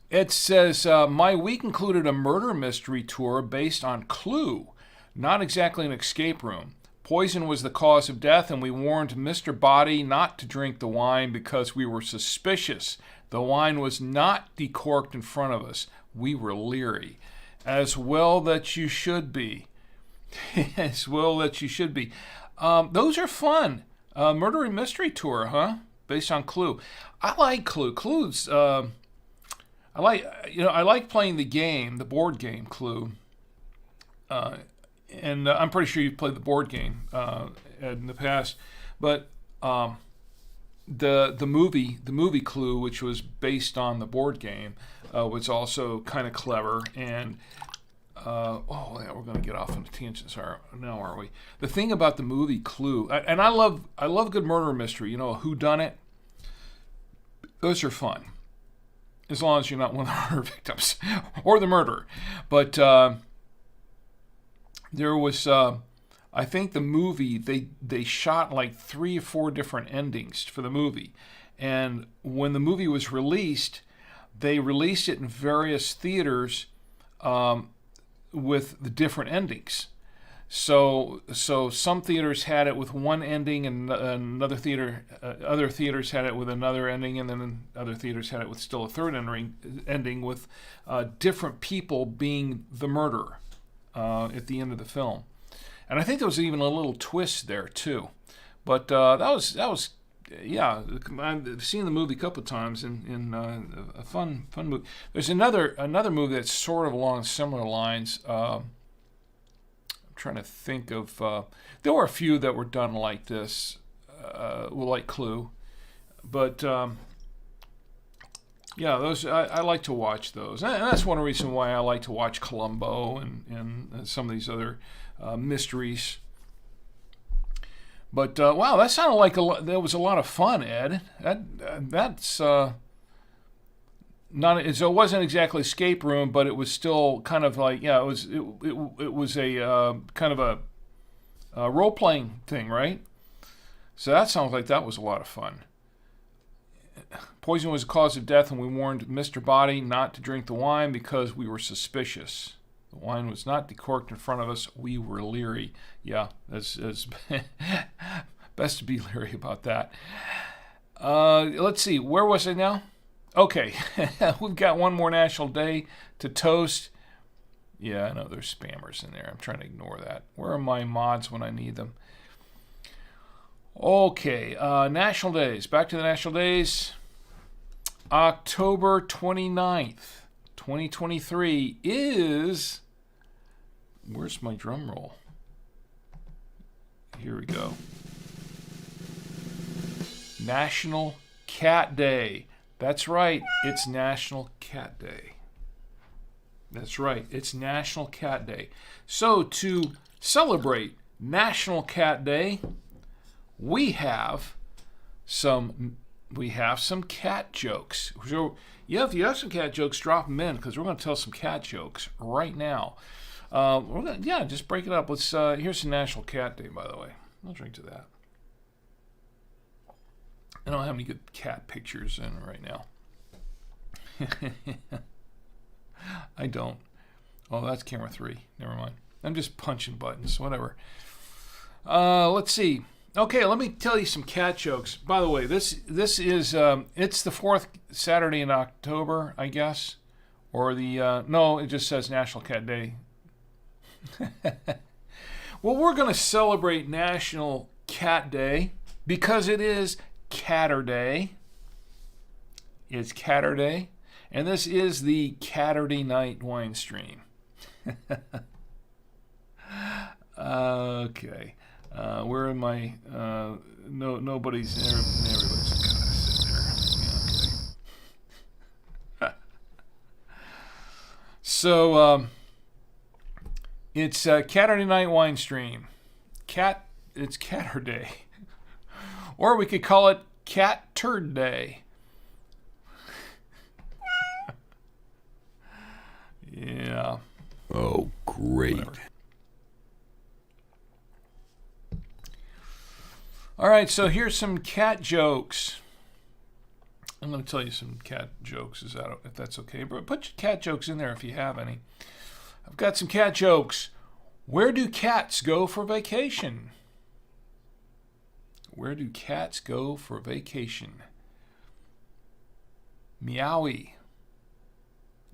Ed says, my week included a murder mystery tour based on Clue, not exactly an escape room. Poison was the cause of death, and we warned Mr. Body not to drink the wine because we were suspicious. The wine was not decorked in front of us. We were leery. As well that you should be. As well that you should be. Those are fun. Murder and mystery tour, huh? Based on Clue. I like Clue. Clue's. I like playing the game, the board game Clue. And I'm pretty sure you've played the board game in the past, but the movie Clue, which was based on the board game, was also kind of clever. And we're going to get off on tangents now, aren't we? The thing about the movie Clue, and I love a good murder mystery. A whodunit. Those are fun, as long as you're not one of the murder victims or the murderer. But there was, I think the movie, they shot like 3 or 4 different endings for the movie. And when the movie was released, they released it in various theaters with the different endings. So some theaters had it with one ending, and other theaters had it with another ending, and then other theaters had it with still a third ending with different people being the murderer at the end of the film. And I think there was even a little twist there too. But that was I've seen the movie a couple of times in a fun movie. There's another movie that's sort of along similar lines. I'm trying to think of. There were a few that were done like this, like Clue, but those I like to watch those, and that's one reason why I like to watch Columbo and some of these other mysteries. But wow, that sounded like that was a lot of fun, Ed. That's not. It wasn't exactly escape room, but it was still kind of like it was a kind of a role playing thing, right? So that sounds like that was a lot of fun. Poison was the cause of death, and we warned Mr. Body not to drink the wine because we were suspicious. The wine was not decorked in front of us. We were leery. Yeah, that's best to be leery about that. Let's see. Where was I now? Okay. We've got one more national day to toast. Yeah, I know there's spammers in there. I'm trying to ignore that. Where are my mods when I need them? Okay. National days. Back to the national days. October 29th, 2023 is... Where's my drum roll? Here we go. National Cat Day. That's right. It's National Cat Day. That's right. It's National Cat Day. So to celebrate National Cat Day, we have some cat jokes. So, if you have some cat jokes, drop them in, because we're going to tell some cat jokes right now. We're gonna, just break it up. Let's. Here's the National Cat Day, by the way. I'll drink to that. I don't have any good cat pictures in right now. I don't. Oh, that's camera 3. Never mind. I'm just punching buttons. Whatever. Let's see. Okay, let me tell you some cat jokes. By the way, this is it's the 4th Saturday in October, I guess, or the no, it just says National Cat Day. Well, we're going to celebrate National Cat Day because it is Catterday. It's Catterday, and this is the Catterday Night Winestream. Okay. Where am I? Nobody's there. Everybody's kind of sitting there. Yeah, okay. So, it's Catterday Night Winestream. It's Catterday. Or we could call it Cat Turd Day. Yeah. Oh, great. Whatever. All right, so here's some cat jokes. I'm going to tell you some cat jokes, if that's okay. But put your cat jokes in there if you have any. I've got some cat jokes. Where do cats go for vacation? Where do cats go for vacation? Meowie.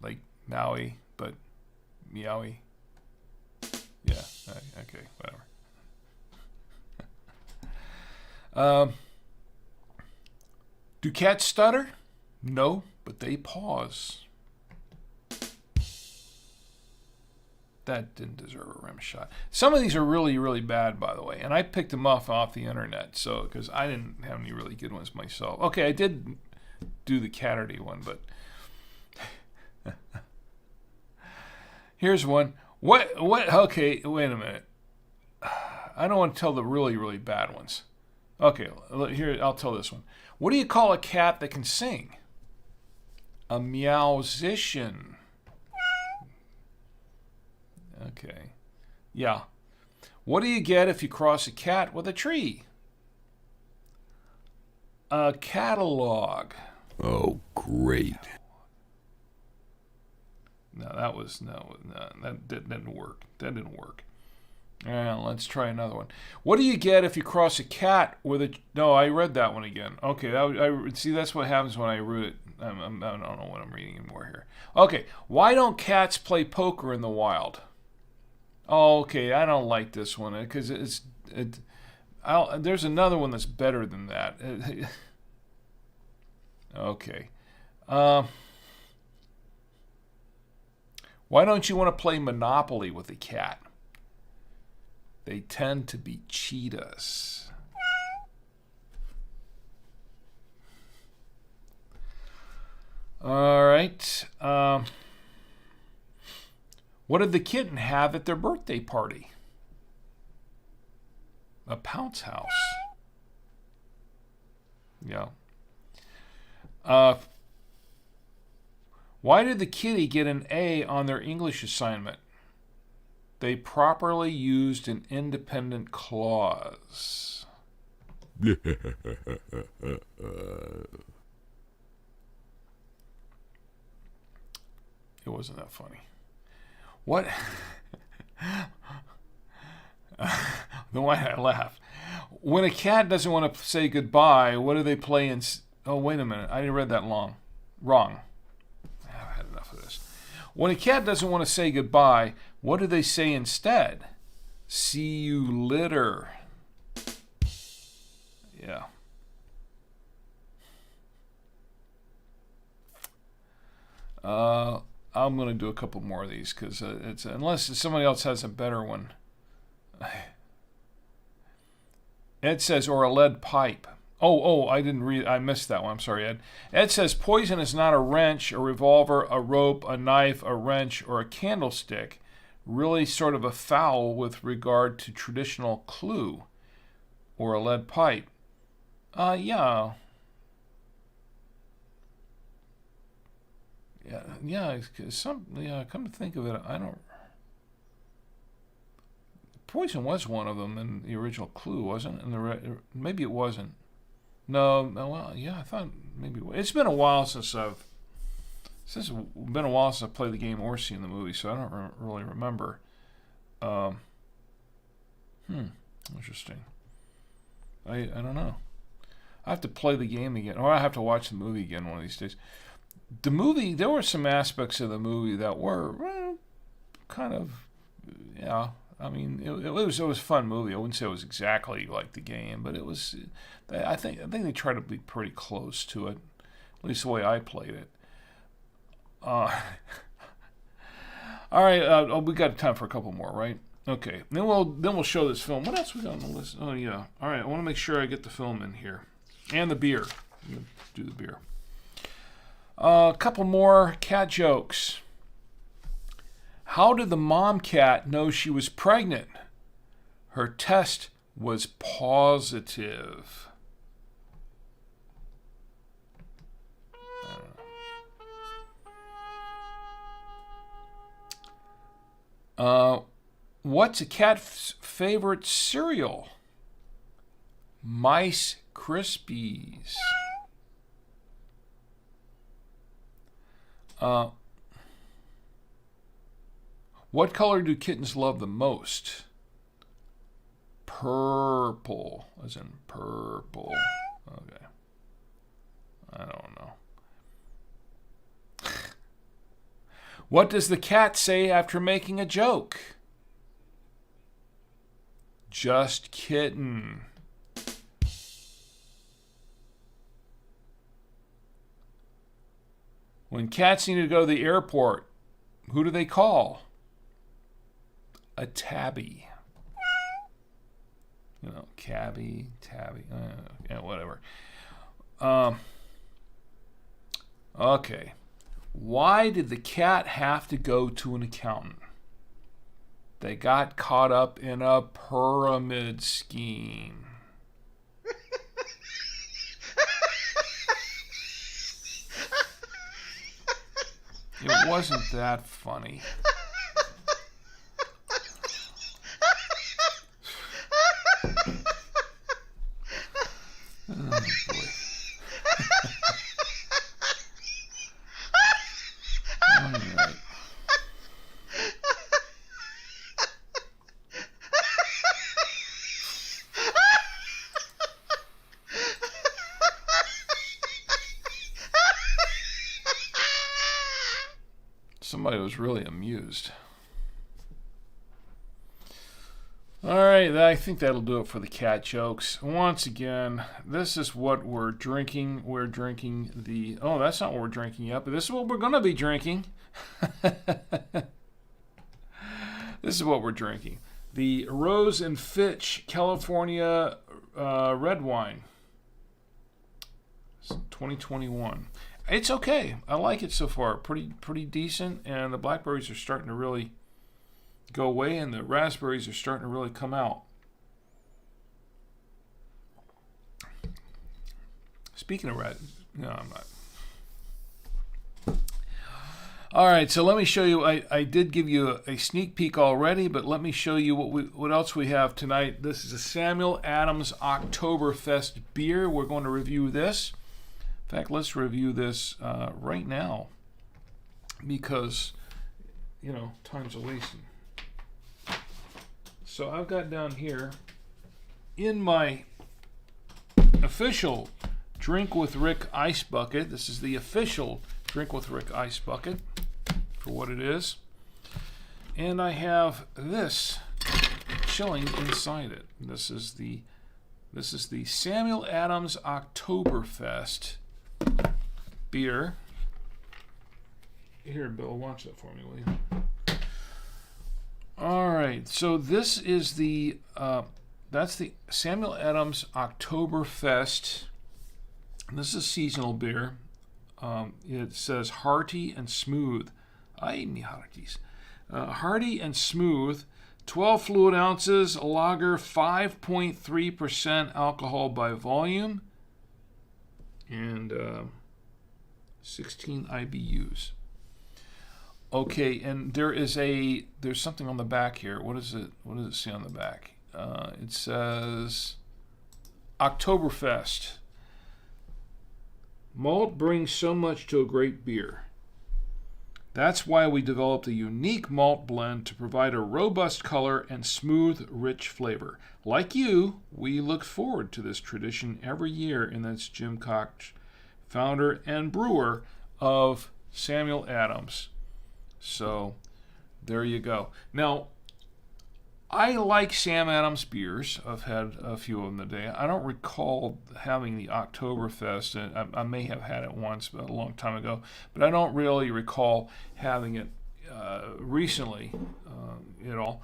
Like Maui, but meowie. Yeah, okay, whatever. Do cats stutter? No, but they pause. That didn't deserve a rim shot. Some of these are really, really bad, by the way, and I picked them off the internet, so because I didn't have any really good ones myself. Okay, I did do the Catterty one, but here's one. What? Okay, wait a minute. I don't want to tell the really, really bad ones. Okay, here, I'll tell this one. What do you call a cat that can sing? A meowsician. Okay. Yeah. What do you get if you cross a cat with a tree? A catalog. Oh, great. No, that didn't work. That didn't work. All right, let's try another one. What do you get if you cross a cat with a... No, I read that one again. Okay, see, that's what happens when I read it. I don't know what I'm reading anymore here. Okay, why don't cats play poker in the wild? Oh, okay, I don't like this one because there's another one that's better than that. Okay. Why don't you want to play Monopoly with a cat? They tend to be cheetahs. All right. What did the kitten have at their birthday party? A bounce house. Yeah. Why did the kitty get an A on their English assignment? They properly used an independent clause. It wasn't that funny. What? Then why did I laugh? When a cat doesn't want to say goodbye, what do they play in... Oh, wait a minute. I read that wrong. I've had enough of this. When a cat doesn't want to say goodbye, what do they say instead? See you later. Yeah. I'm going to do a couple more of these because it's unless somebody else has a better one. Ed says, or a lead pipe. Oh, I didn't read. I missed that one. I'm sorry, Ed. Ed says, poison is not a wrench, a revolver, a rope, a knife, a wrench, or a candlestick. Really sort of a foul with regard to traditional clue or a lead pipe. Yeah. Yeah, come to think of it, I don't... Poison was one of them in the original Clue, wasn't it? Maybe it wasn't. No, well, yeah, I thought maybe... It's been a while since I've played the game or seen the movie, so I don't really remember. Interesting. I don't know. I have to play the game again, or I have to watch the movie again one of these days. The movie, there were some aspects of the movie that were kind of, yeah. I mean, it was a fun movie. I wouldn't say it was exactly like the game, but it was. I think they tried to be pretty close to it, at least the way I played it. All right, we got time for a couple more, right? Okay, then we'll show this film. What else we got on the list? Oh yeah. All right, I want to make sure I get the film in here and the beer. I'm gonna do the beer. A couple more cat jokes. How did the mom cat know she was pregnant? Her test was positive. I don't know. What's a cat's favorite cereal? Mice Krispies. What color do kittens love the most? Purple, as in purple. Okay. I don't know. What does the cat say after making a joke? Just kitten. When cats need to go to the airport, who do they call? A tabby. You know, cabby, tabby, yeah, whatever. Okay. Why did the cat have to go to an accountant? They got caught up in a pyramid scheme. It wasn't that funny. Oh, boy. All right. Somebody was really amused. All right, I think that'll do it for the cat jokes. Once again, this is what we're drinking. We're drinking the... Oh, that's not what we're drinking yet, but this is what we're going to be drinking. This is what we're drinking. The Rose and Fitch California red wine. It's 2021. It's okay. I like it so far. Pretty decent, and the blackberries are starting to really go away, and the raspberries are starting to really come out. Speaking of no, I'm not. All right, so let me show you. I did give you a sneak peek already, but let me show you what else we have tonight. This is a Samuel Adams Octoberfest beer. We're going to review this. In fact, let's review this right now because, you know, time's a-wasting. So I've got down here in my official Drink with Rick ice bucket. This is the official Drink with Rick ice bucket for what it is. And I have this chilling inside it. This is the Samuel Adams Octoberfest beer. Here, Bill, watch that for me, will you? All right, so this is that's the Samuel Adams Octoberfest. This is a seasonal beer. It says hearty and smooth. Ay, mi hearties. Hearty and smooth. 12 fluid ounces, a lager, 5.3% alcohol by volume, and 16 IBUs. Okay, and there's something on the back here. What is it? What does it say on the back? It says Octoberfest. Malt brings so much to a great beer. That's why we developed a unique malt blend to provide a robust color and smooth, rich flavor. Like you, we look forward to this tradition every year, and that's Jim Koch, founder and brewer of Samuel Adams. So, there you go. Now, I like Sam Adams beers. I've had a few of them today. I don't recall having the Oktoberfest. I may have had it once, but a long time ago. But I don't really recall having it recently at all.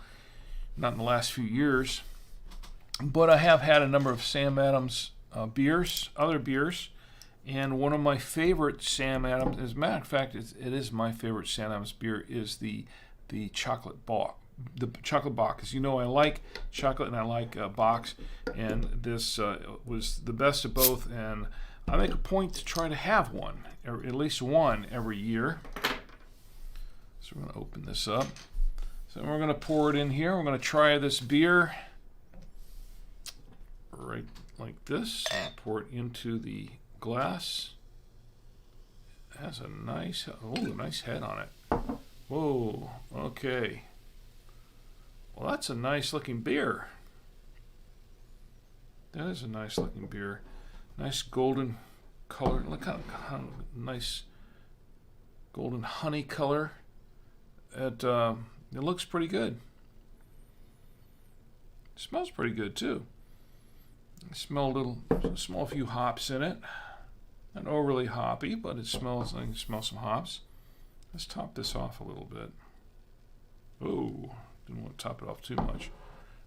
Not in the last few years. But I have had a number of Sam Adams beers, other beers. And one of my favorite Sam Adams, as a matter of fact, it is my favorite Sam Adams beer, is the chocolate bock. The chocolate bock. As you know, I like chocolate and I like bocks, and this was the best of both, and I make a point to try to have one, or at least one every year. So we're going to open this up. So we're going to pour it in here. We're going to try this beer right like this. Pour it into the glass. It has a nice head on it. Whoa, okay. Well, that's a nice looking beer. That is a nice looking beer. Nice golden color. Look how nice golden honey color. It looks pretty good. It smells pretty good too. I smell a few hops in it. Not overly hoppy, but it smells. I can smell some hops. Let's top this off a little bit. Oh, didn't want to top it off too much.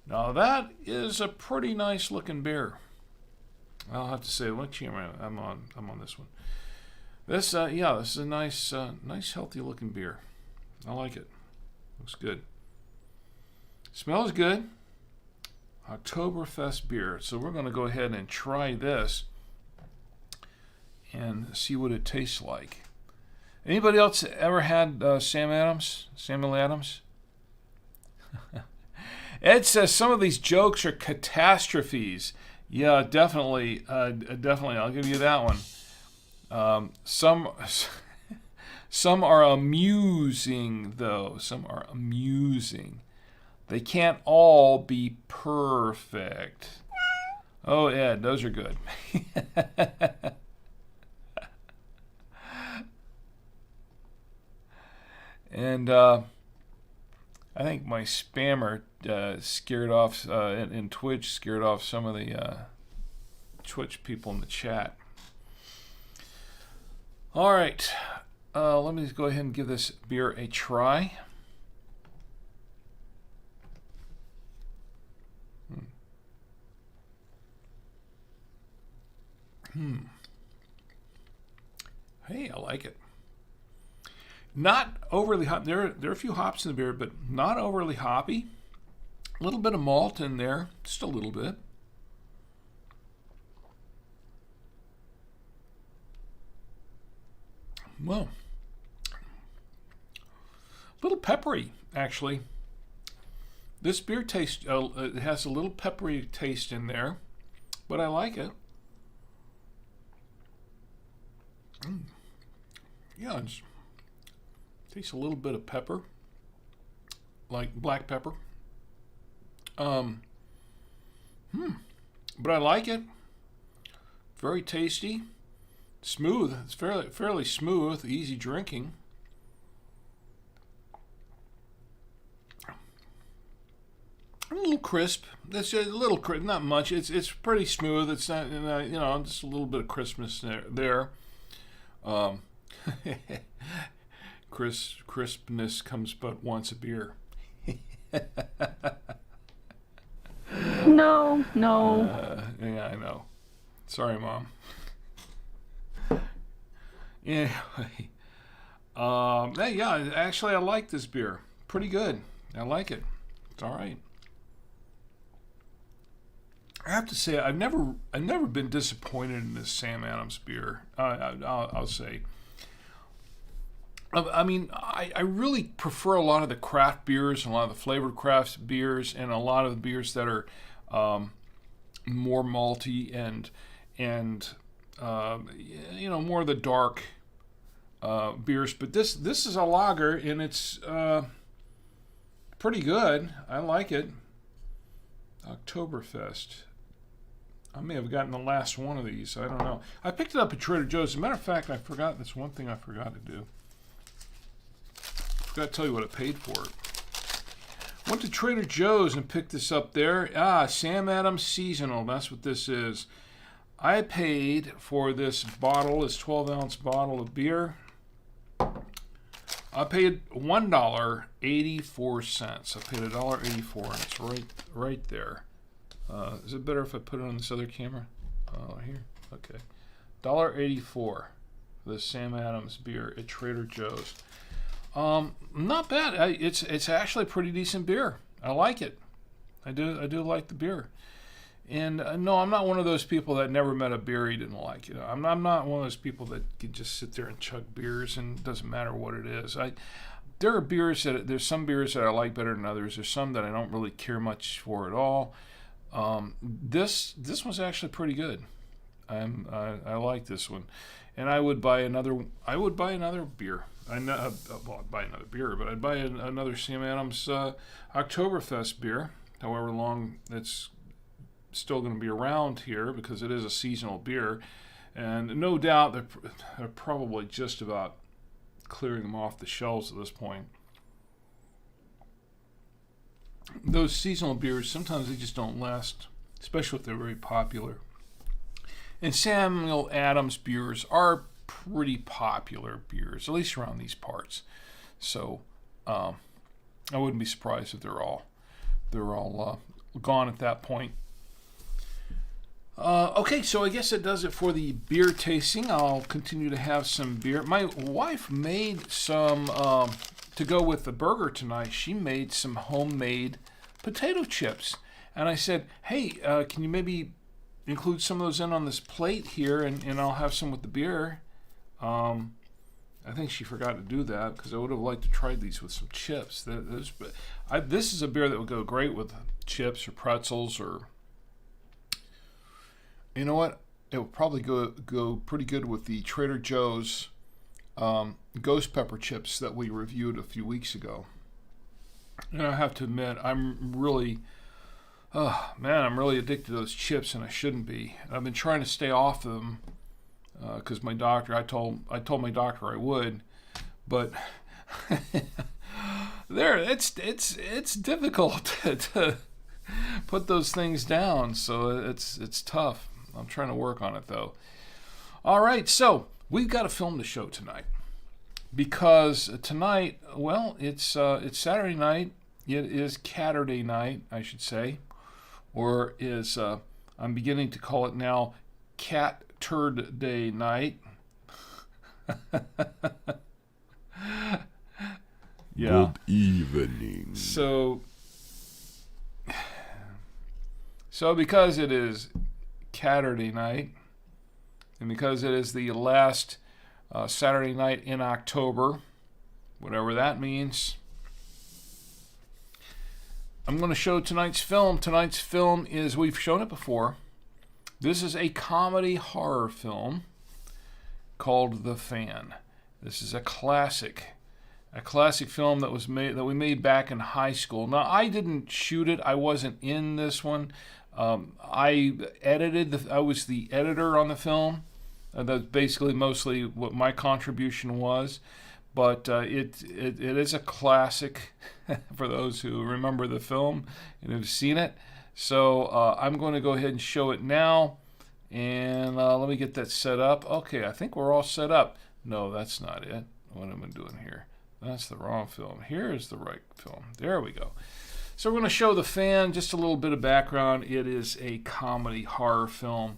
Now that is a pretty nice looking beer. I'll have to say, what camera I'm on this one. This is a nice healthy looking beer. I like it. Looks good. Smells good. Octoberfest beer. So we're going to go ahead and try this and see what it tastes like. Anybody else ever had Samuel Adams? Ed says some of these jokes are catastrophes. Yeah, definitely. Definitely. I'll give you that one. Some are amusing, though. Some are amusing. They can't all be perfect. Oh, Ed, those are good. And I think my spammer scared off in Twitch, scared off some of the Twitch people in the chat. All right, let me just go ahead and give this beer a try. Hey, I like it. Not overly hot. There are a few hops in the beer, but not overly hoppy. A little bit of malt in there, just a little bit. Well, a little peppery, actually. This beer tastes, it has a little peppery taste in there, but I like it. Yeah, it tastes a little bit of pepper, like black pepper. But I like it. Very tasty, smooth. It's fairly smooth, easy drinking. A little crisp. That's a little crisp, not much. It's pretty smooth. It's not, just a little bit of crispness there. Crispness comes but once a beer. No. Yeah, I know. Sorry, Mom. Anyway, yeah, actually, I like this beer. Pretty good. I like it. It's all right. I have to say, I've never been disappointed in this Sam Adams beer. I'll say. I mean, I really prefer a lot of the craft beers and a lot of the flavored craft beers and a lot of the beers that are more malty and more of the dark beers. But this is a lager and it's pretty good. I like it. Oktoberfest. I may have gotten the last one of these. I don't know. I picked it up at Trader Joe's. As a matter of fact, I forgot. That's one thing I forgot to do. Forgot to tell you what I paid for it. Went to Trader Joe's and picked this up there. Sam Adams Seasonal. That's what this is. I paid for this bottle, this 12-ounce bottle of beer. I paid $1.84. I paid $1.84, and it's right there. Is it better if I put it on this other camera? Here. Okay. $1.84 for the Sam Adams beer at Trader Joe's. Not bad. It's actually a pretty decent beer. I like it. I do like the beer. And no, I'm not one of those people that never met a beer he didn't like. I'm not one of those people that could just sit there and chug beers and it doesn't matter what it is. There's some beers that I like better than others. There's some that I don't really care much for at all. This was actually pretty good. I like this one, and I would buy another. I would buy another beer. I'd buy another beer, but I'd buy another Sam Adams Octoberfest beer. However long it's still going to be around here, because it is a seasonal beer, and no doubt they're probably just about clearing them off the shelves at this point. Those seasonal beers, sometimes they just don't last, especially if they're very popular. And Samuel Adams beers are pretty popular beers, at least around these parts. So I wouldn't be surprised if they're all gone at that point. Okay, so I guess that does it for the beer tasting. I'll continue to have some beer. My wife made some, to go with the burger tonight, she made some homemade potato chips. And I said, hey, can you maybe include some of those in on this plate here, and I'll have some with the beer. I think she forgot to do that, because I would have liked to try these with some chips. This is a beer that would go great with chips or pretzels, or... You know what? It would probably go pretty good with the Trader Joe's ghost pepper chips that we reviewed a few weeks ago. And I have to admit, I'm really addicted to those chips, and I shouldn't be. I've been trying to stay off them because my doctor. I told my doctor I would, but it's difficult to put those things down. So it's tough. I'm trying to work on it, though. All right, so we've got a film to show tonight, because tonight, well, it's Saturday night. It is Catterday night, I should say, or is I'm beginning to call it now Cat Turd Day night. Yeah. Good evening. So because it is Catterday night, and because it is the last Saturday night in October, whatever that means, I'm going to show tonight's film. Tonight's film is, we've shown it before. This is a comedy horror film called The Fan. This is a classic film that we made back in high school. Now, I didn't shoot it. I wasn't in this one. I was the editor on the film. That's basically mostly what my contribution was. But it is a classic for those who remember the film and have seen it. So I'm going to go ahead and show it now. And let me get that set up. Okay, I think we're all set up. No, that's not it. What am I doing here? That's the wrong film. Here is the right film. There we go. So we're going to show The Fan, just a little bit of background. It is a comedy horror film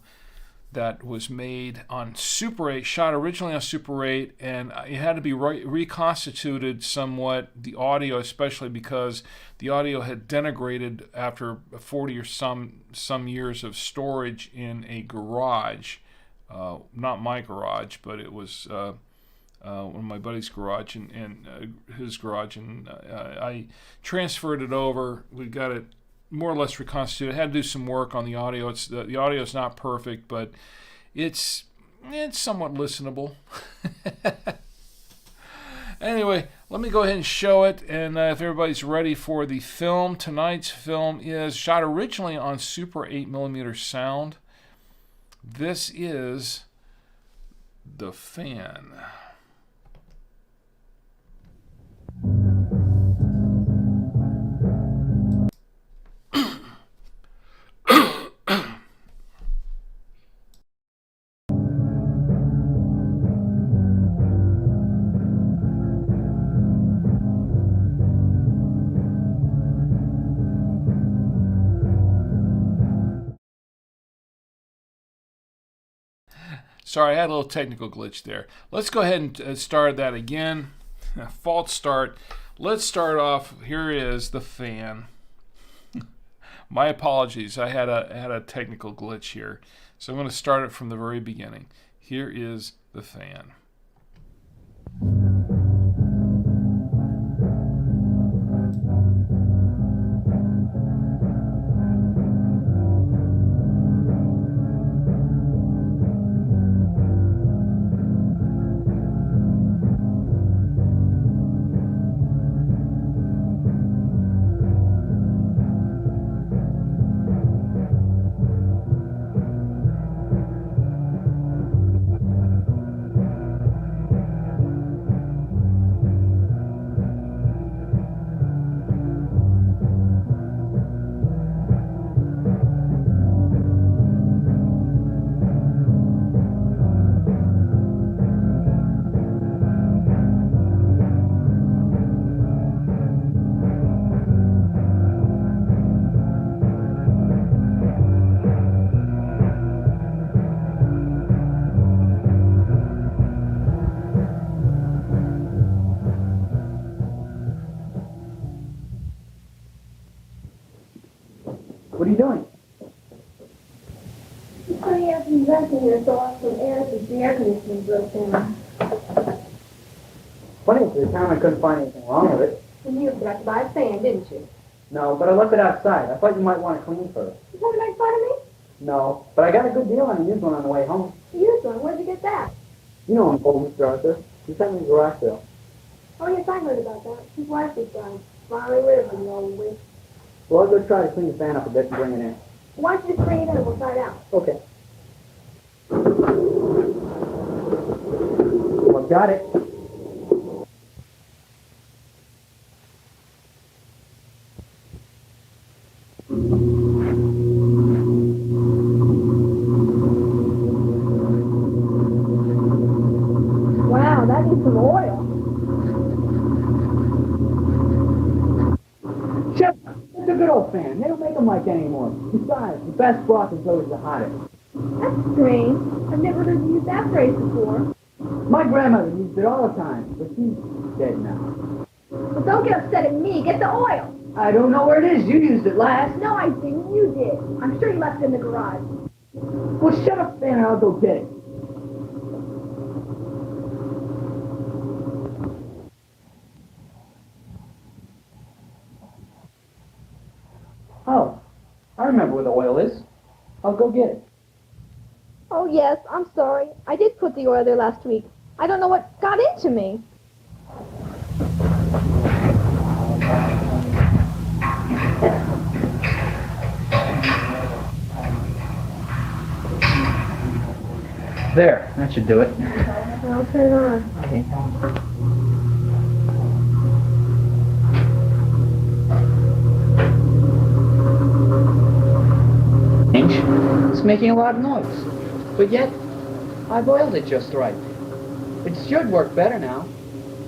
that was made on Super 8, shot originally on Super 8, and it had to be reconstituted somewhat, the audio especially, because the audio had denigrated after 40 or some years of storage in a garage. Not my garage, but it was one of my buddy's garage and his garage, and I transferred it over. We got it more or less reconstituted. I had to do some work on the audio. The audio is not perfect, but it's somewhat listenable. Anyway, let me go ahead and show it, and if everybody's ready for the film, tonight's film is shot originally on Super 8mm sound. This is The Fan. Sorry, I had a little technical glitch there. Let's go ahead and start that again. False start. Let's start off. Here is The Fan. My apologies. I had a technical glitch here. So I'm going to start it from the very beginning. Here is The Fan. What are you doing? I'm putting out some vents in here so off some air since the air conditioning broke down. Funny, at the time I couldn't find anything wrong with it. And you forgot to buy a fan, didn't you? No, but I left it outside. I thought you might want to clean first. You trying to make fun of me? No, but I got a good deal on a used one on the way home. Used one? Where'd you get that? You know him, old Mr. Arthur. He sent me a garage sale. Oh, yes, I heard about that. His wife was dying. Smiley River, you old witch. Well, I'll go try to clean the fan up a bit and bring it in. Why don't you just bring it in and we'll try it out? Okay. Well, got it. Wow, that needs some oil. Chip, it's a good old fan. They don't make them like that anymore. Besides, the best broth is always the hottest. That's strange. I've never heard you use that phrase before. My grandmother used it all the time, but she's dead now. Well, don't get upset at me. Get the oil. I don't know where it is. You used it last. No, I didn't. You did. I'm sure you left it in the garage. Well, shut up, fan, and I'll go get it. Oh, I remember where the oil is. I'll go get it. Oh, yes, I'm sorry. I did put the oil there last week. I don't know what got into me. There, that should do it. I'll turn it on. Okay. It's making a lot of noise, but yet I've oiled it just right. It should work better now.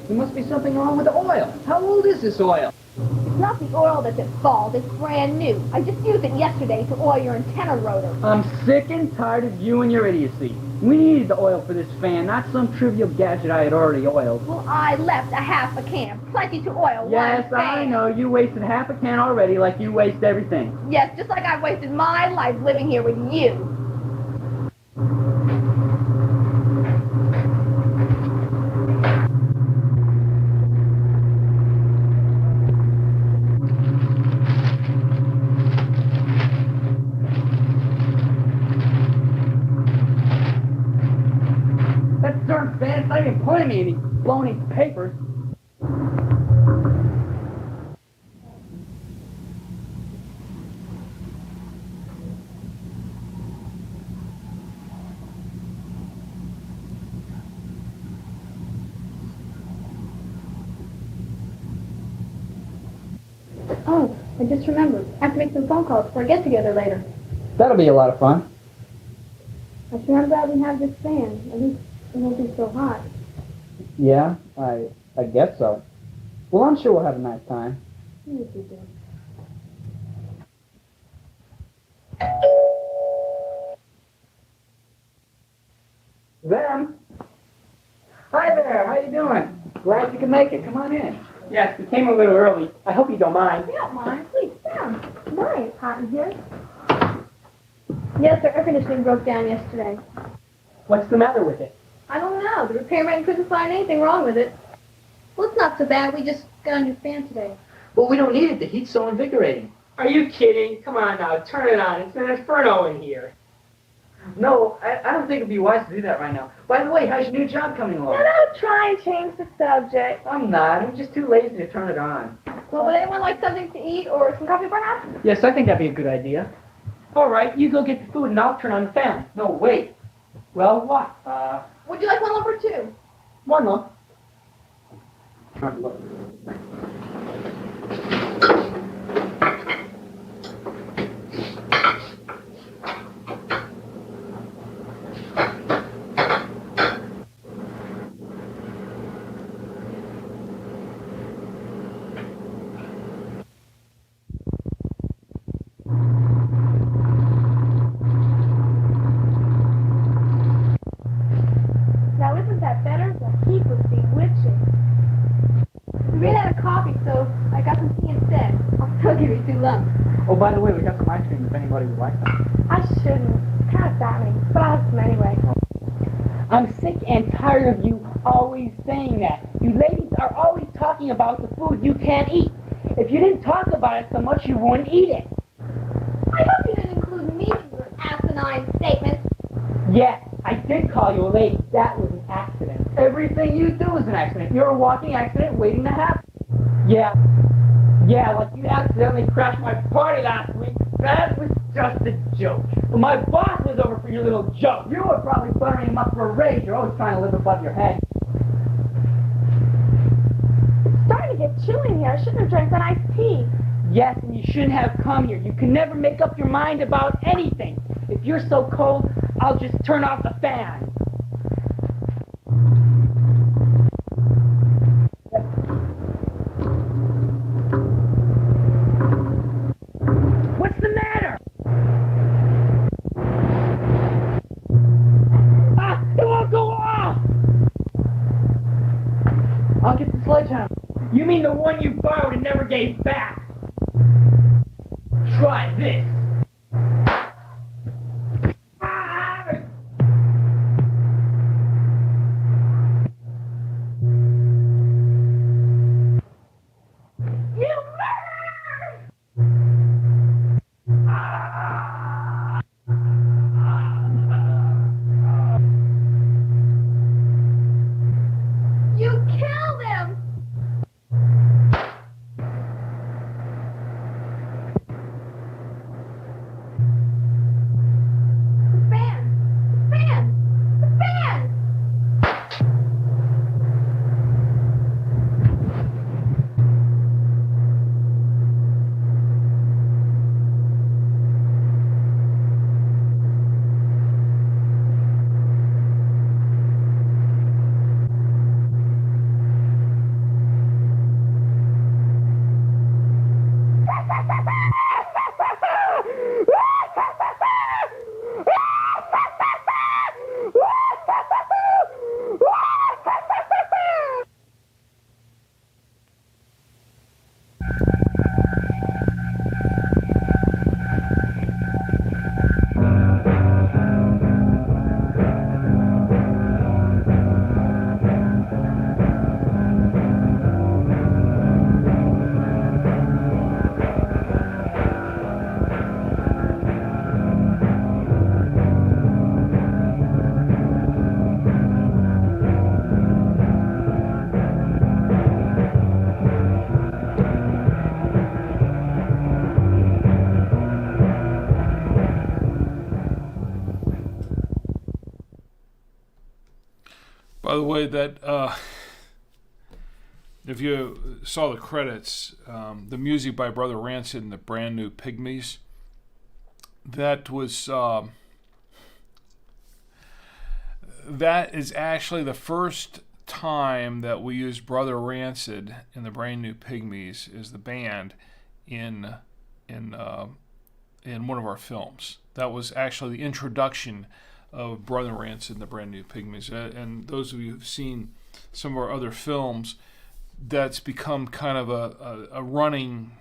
There must be something wrong with the oil. How old is this oil? It's not the oil that's at fault. It's brand new. I just used it yesterday to oil your antenna rotor. I'm sick and tired of you and your idiocy. We needed the oil for this fan, not some trivial gadget I had already oiled. Well, I left a half a can, plenty to oil Yes, one I fan. know. You wasted half a can already like you waste everything. Yes, just like I've wasted my life living here with you. That darn fan is not even pointing me any blowing papers. Oh, I just remembered. I have to make some phone calls for a get-together later. That'll be a lot of fun. I sure am glad we have this fan. At least it won't be so hot. Yeah, I guess so. Well, I'm sure we'll have a nice time. Yes, we do. Them? Hi there, how you doing? Glad you could make it. Come on in. Yes, we came a little early. I hope you don't mind. You don't mind. Please, sit down. Why? It's hot in here. Yes, our air conditioning broke down yesterday. What's the matter with it? I don't know. The repairman couldn't find anything wrong with it. Well, it's not so bad. We just got a new fan today. Well, we don't need it. The heat's so invigorating. Are you kidding? Come on now, turn it on. It's an inferno in here. No, I don't think it'd be wise to do that right now. By the way, how's your new job coming along? No, no, try and change the subject. I'm not. I'm just too lazy to turn it on. Well, would anyone like something to eat or some coffee perhaps? Yes, I think that'd be a good idea. All right, you go get the food and I'll turn on the fan. No, wait. Well, what? Would you like one lump or two? One lump. Now, isn't that better? The heat was bewitching. We ran out of coffee He'll give you 2 lumps. Oh, by the way, we got some ice cream if anybody would like some. I shouldn't. It's kind of fattening, but I'll have some anyway. I'm sick and tired of you always saying that. You ladies are always talking about the food you can't eat. If you didn't talk about it so much, you wouldn't eat it. I hope you didn't include me in your asinine statement. Yes, I did call you a lady. That was an accident. Everything you do is an accident. You're a walking accident waiting to happen. Yeah, like you accidentally crashed my party last week. That was just a joke. Well, my boss was over for your little joke. You were probably buttering him up for a raise. You're always trying to live above your head. It's starting to get chilly in here. I shouldn't have drank that iced tea. Yes, and you shouldn't have come here. You can never make up your mind about anything. If you're so cold, I'll just turn off the fan. What's the matter? It won't go off! I'll get the sledgehammer. You mean the one you borrowed and never gave back? Try this. You killed him! The fan! By the way, that if you saw the credits, the music by Brother Rancid and the Brand New Pygmies, that is actually the first time that we used Brother Rancid and the Brand New Pygmies as the band in one of our films. That was actually the introduction of Brother Rancid and the Brand New Pygmies. And those of you who've seen some of our other films, that's become kind of a running,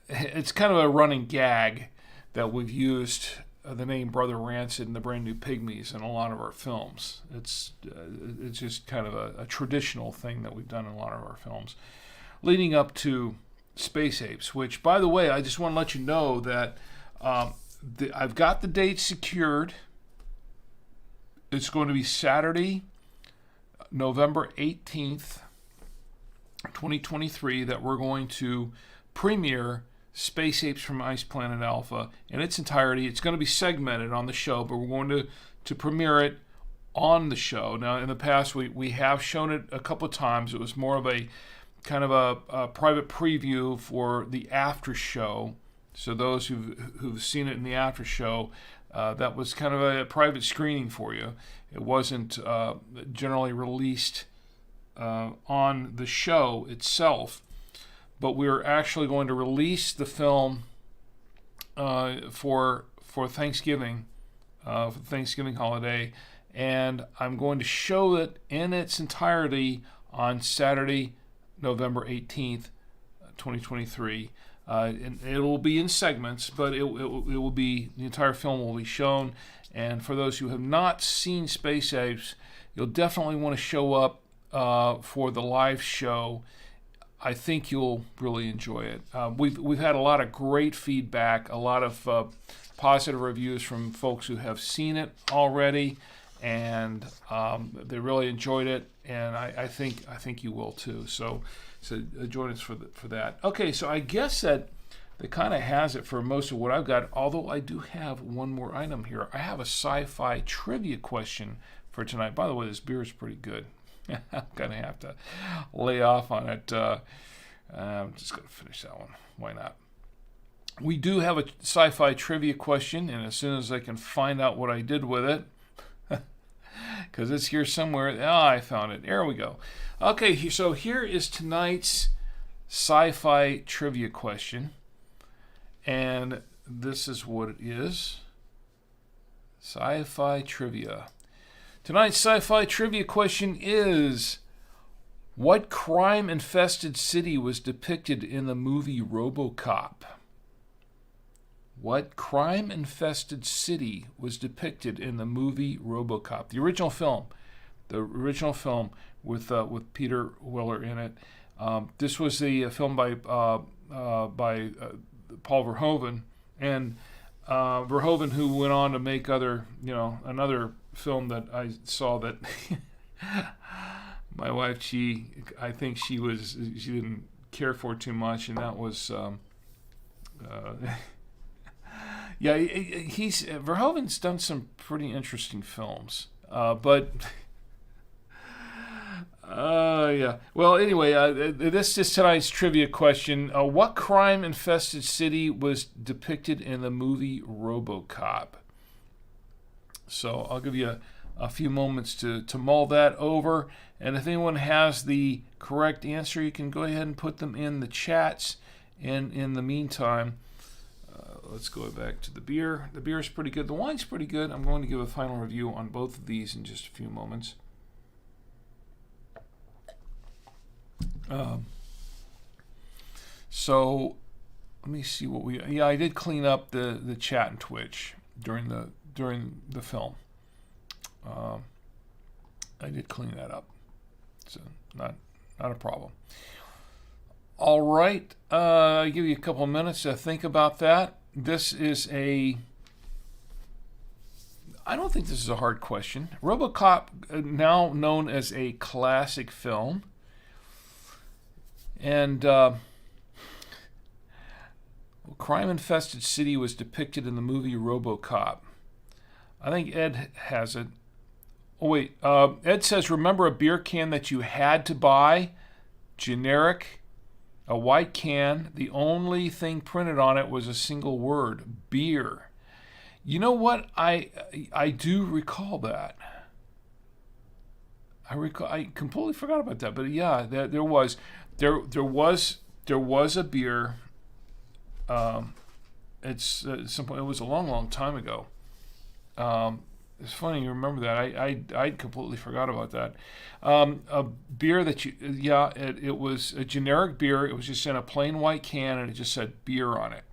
it's kind of a running gag that we've used the name Brother Rancid and the Brand New Pygmies in a lot of our films. It's just kind of a traditional thing that we've done in a lot of our films. Leading up to Space Apes, which, by the way, I just want to let you know that I've got the date secured. It's going to be Saturday, November 18th, 2023, that we're going to premiere Space Apes from Ice Planet Alpha in its entirety. It's going to be segmented on the show, but we're going to premiere it on the show. Now, in the past, we have shown it a couple of times. It was more of a kind of a private preview for the after show. So those who've seen it in the after show, that was kind of a private screening for you. It wasn't generally released on the show itself, but we're actually going to release the film for Thanksgiving, for the Thanksgiving holiday, and I'm going to show it in its entirety on Saturday, November 18th, 2023. And it will be in segments, but it will be, the entire film will be shown. And for those who have not seen Space Apes, you'll definitely want to show up for the live show. I think you'll really enjoy it. We've had a lot of great feedback, a lot of positive reviews from folks who have seen it already, and they really enjoyed it. And I think you will too. So join us for that. Okay, so I guess that kind of has it for most of what I've got. Although I do have one more item here. I have a sci-fi trivia question for tonight. By the way, this beer is pretty good. I'm gonna have to lay off on it. I'm just gonna finish that one. Why not? We do have a sci-fi trivia question, and as soon as I can find out what I did with it, because it's here somewhere. I found it. There we go. Okay, so here is tonight's sci-fi trivia question, and this is what it is. Sci-fi trivia. Tonight's sci-fi trivia question is, what crime-infested city was depicted in the movie RoboCop? What crime-infested city was depicted in the movie RoboCop? The original film with Peter Weller in it. This was the film by Paul Verhoeven, and Verhoeven, who went on to make another film that I saw that my wife, I think she didn't care for too much, and that was Verhoeven's done some pretty interesting films, but yeah. Well, anyway, this is tonight's trivia question. What crime-infested city was depicted in the movie RoboCop? So I'll give you a few moments to mull that over, and if anyone has the correct answer, you can go ahead and put them in the chats. And in the meantime, let's go back to the beer. The beer is pretty good. The wine's pretty good. I'm going to give a final review on both of these in just a few moments. So let me see what I did clean up the chat and Twitch during the film. I did clean that up, so not a problem. All right, I'll give you a couple of minutes to think about that. This is I don't think this is a hard question. RoboCop, now known as a classic film, and crime-infested city was depicted in the movie RoboCop. I think Ed has it. Oh, wait. Ed says, remember a beer can that you had to buy? Generic. A white can. The only thing printed on it was a single word. Beer. You know what? I do recall that. I completely forgot about that. But yeah, there was a beer. It was a long time ago. It's funny you remember that. I completely forgot about that. A beer that it was a generic beer. It was just in a plain white can, and it just said beer on it.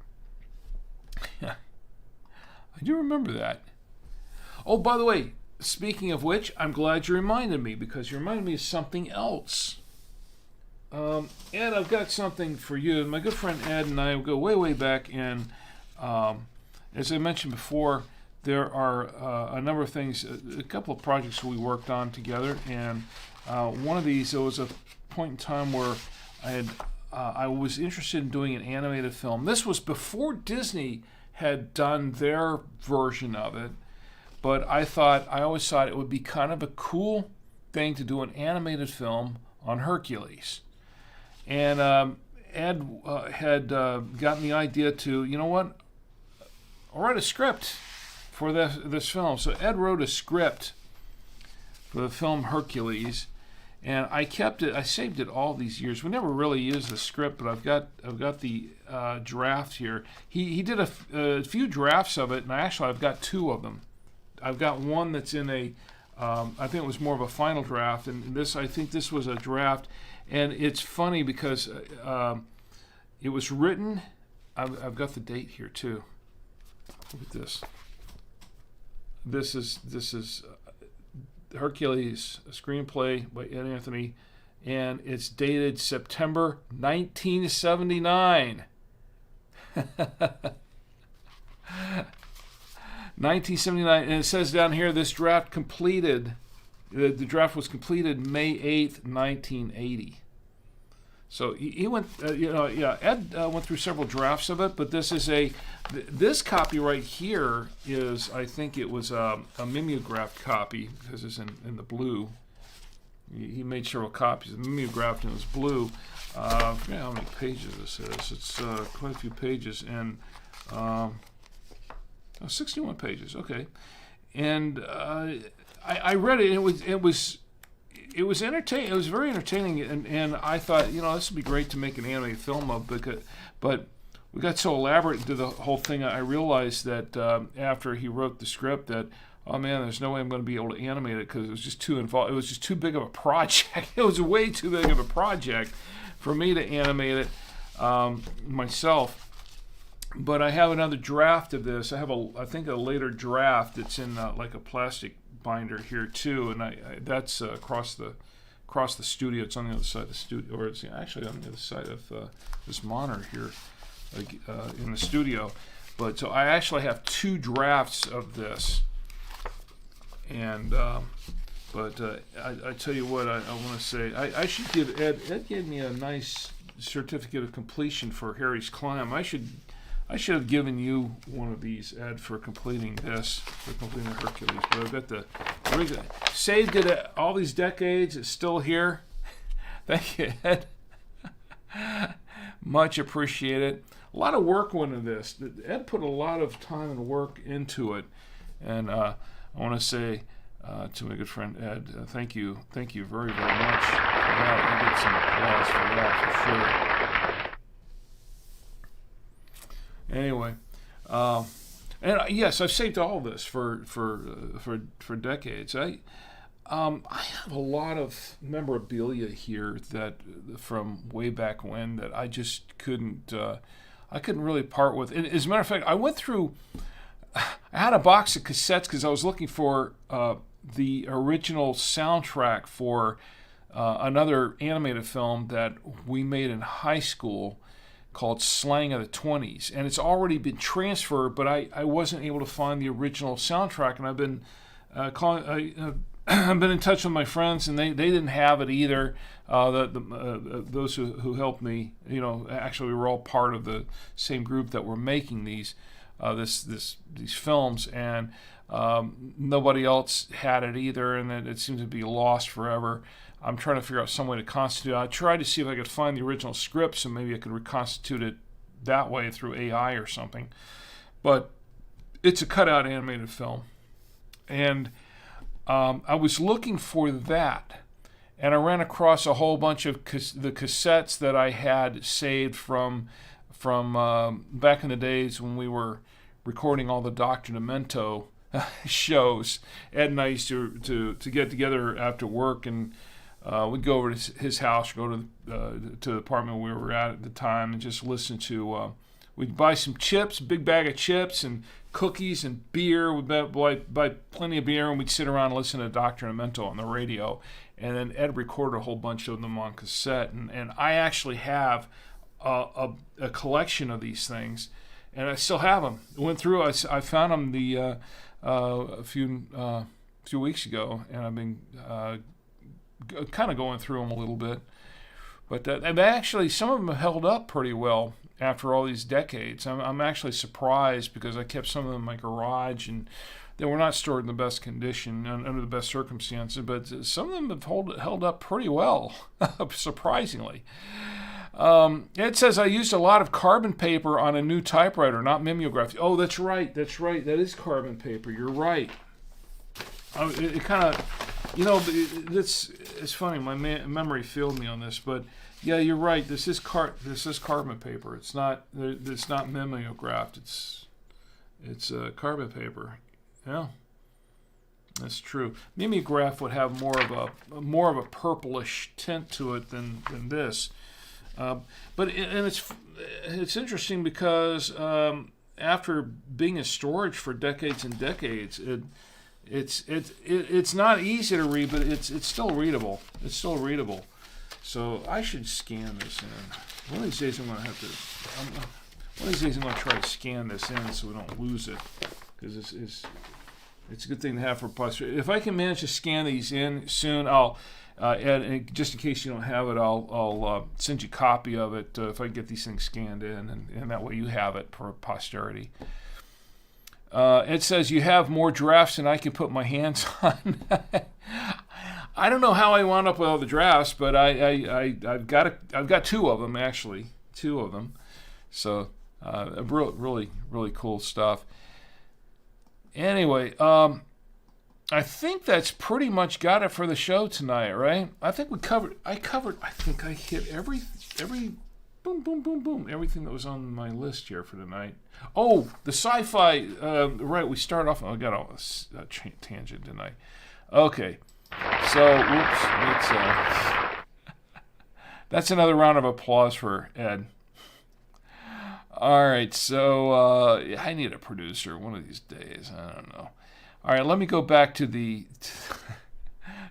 Yeah, I do remember that. Oh, by the way, speaking of which, I'm glad you reminded me, because you reminded me of something else. Ed, I've got something for you. My good friend Ed and I go way back, and as I mentioned before, there are a number of things, a couple of projects we worked on together, and one of these, there was a point in time where I was interested in doing an animated film. This was before Disney had done their version of it, but I always thought it would be kind of a cool thing to do an animated film on Hercules. And Ed had gotten the idea to, you know what, I'll write a script for this film. So Ed wrote a script for the film Hercules, and I kept it. I saved it all these years. We never really used the script, but I've got the draft here. He did a few drafts of it, and I've got two of them. I've got one that's in I think it was more of a final draft, and I think this was a draft. And it's funny because It was written. I've got the date here too. Look at this. This is Hercules, a screenplay by Ed Anthony, and it's dated September 1979. 1979, and it says down here this draft completed. The draft was completed May 8th, 1980. So he went, Ed went through several drafts of it, but this is this copy right here is, I think it was a mimeographed copy because it's in the blue. He made several copies. Mimeographed and it was blue. I forget how many pages this is. It's quite a few pages, and 61 pages. Okay, and I read it. And it was entertaining. It was very entertaining, and I thought, this would be great to make an animated film of. But we got so elaborate into the whole thing. I realized that after he wrote the script, that oh man, there's no way I'm going to be able to animate it because it was just too involved. It was just too big of a project. It was way too big of a project for me to animate it myself. But I have another draft of this. I have I think a later draft that's in like a plastic binder here too, and that's across the studio. It's on the other side of the studio, or it's actually on the other side of this monitor here in the studio. But so I actually have two drafts of this, and I tell you what, I want to say I should give Ed gave me a nice certificate of completion for Harry's Climb. I should have given you one of these, Ed, for completing this, for completing the Hercules. But I've got the saved it all these decades. It's still here. Thank you, Ed. Much appreciated. A lot of work went into this. Ed put a lot of time and work into it, and I want to say to my good friend Ed, thank you very, very much for that. I get some applause for that for sure. Anyway, and yes, I've saved all of this for decades. I have a lot of memorabilia here that from way back when that I just couldn't really part with. And as a matter of fact, I went through. I had a box of cassettes because I was looking for the original soundtrack for another animated film that we made in high school called Slang of the 20s, and it's already been transferred, but I wasn't able to find the original soundtrack, and I've been I've been in touch with my friends, and they didn't have it either. Those who helped me, actually we were all part of the same group that were making these films, and nobody else had it either, and it seemed to be lost forever. I'm trying to figure out some way to constitute it. I tried to see if I could find the original scripts, and maybe I could reconstitute it that way through AI or something. But it's a cutout animated film. And I was looking for that, and I ran across a whole bunch of the cassettes that I had saved from back in the days when we were recording all the Dr. Demento shows. Ed and I used to get together after work, and we'd go over to his house, go to the apartment we were at the time, and just listen to. We'd buy some chips, a big bag of chips, and cookies and beer. We'd buy plenty of beer, and we'd sit around and listen to Dr. Demento on the radio. And then Ed recorded a whole bunch of them on cassette, and I actually have a collection of these things, and I still have them. I went through. I found them a few weeks ago, and I've been kind of going through them a little bit. But and actually, some of them have held up pretty well after all these decades. I'm actually surprised because I kept some of them in my garage, and they were not stored in the best condition under the best circumstances. But some of them have held up pretty well, surprisingly. It says I used a lot of carbon paper on a new typewriter, not mimeograph. Oh, that's right. That is carbon paper. You're right. It kind of, it's funny. My memory failed me on this, but yeah, you're right. This is carbon paper. It's not mimeographed. It's carbon paper. Yeah, that's true. Mimeograph would have more of a purplish tint to it than this. It's interesting because after being in storage for decades and decades, it's not easy to read, but it's still readable. It's still readable. So I should scan this in. One of these days I'm gonna have to. One of these days I'm gonna try to scan this in so we don't lose it, because it's a good thing to have for posterity. If I can manage to scan these in soon, I'll. And just in case you don't have it, I'll send you a copy of it if I get these things scanned in, and that way you have it for posterity. It says you have more drafts than I can put my hands on. I don't know how I wound up with all the drafts, but I've got two of them actually, So really cool stuff. Anyway, I think that's pretty much got it for the show tonight, right? I think I think I hit every boom, everything that was on my list here for tonight. Oh, the sci-fi, right, we start off, I got a tangent tonight. Okay, so, whoops, that's another round of applause for Ed. All right, so I need a producer one of these days, I don't know. All right, let me go back to the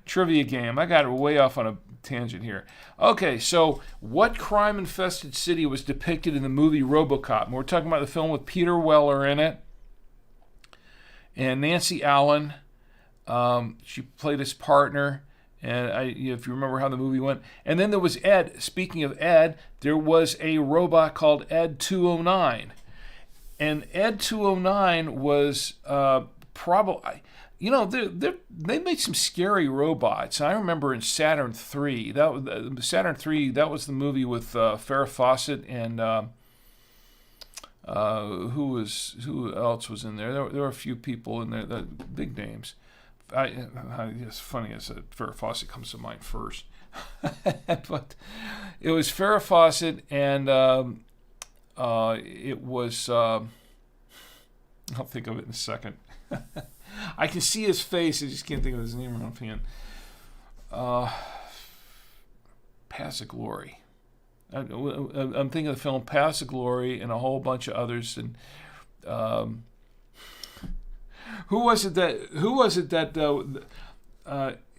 trivia game. I got way off on a tangent here. Okay, so what crime-infested city was depicted in the movie RoboCop? And we're talking about the film with Peter Weller in it and Nancy Allen. She played his partner, and if you remember how the movie went. And then there was Ed. Speaking of Ed, there was a robot called Ed 209. And Ed 209 was... probably, they made some scary robots. I remember in Saturn III. Saturn III. That was the movie with Farrah Fawcett and who else was in there? There were a few people in there, big names. It's funny as Farrah Fawcett comes to mind first, but it was Farrah Fawcett and it was. I'll think of it in a second. I can see his face. I just can't think of his name offhand. Paths of Glory. I'm thinking of the film Paths of Glory and a whole bunch of others. And who was it that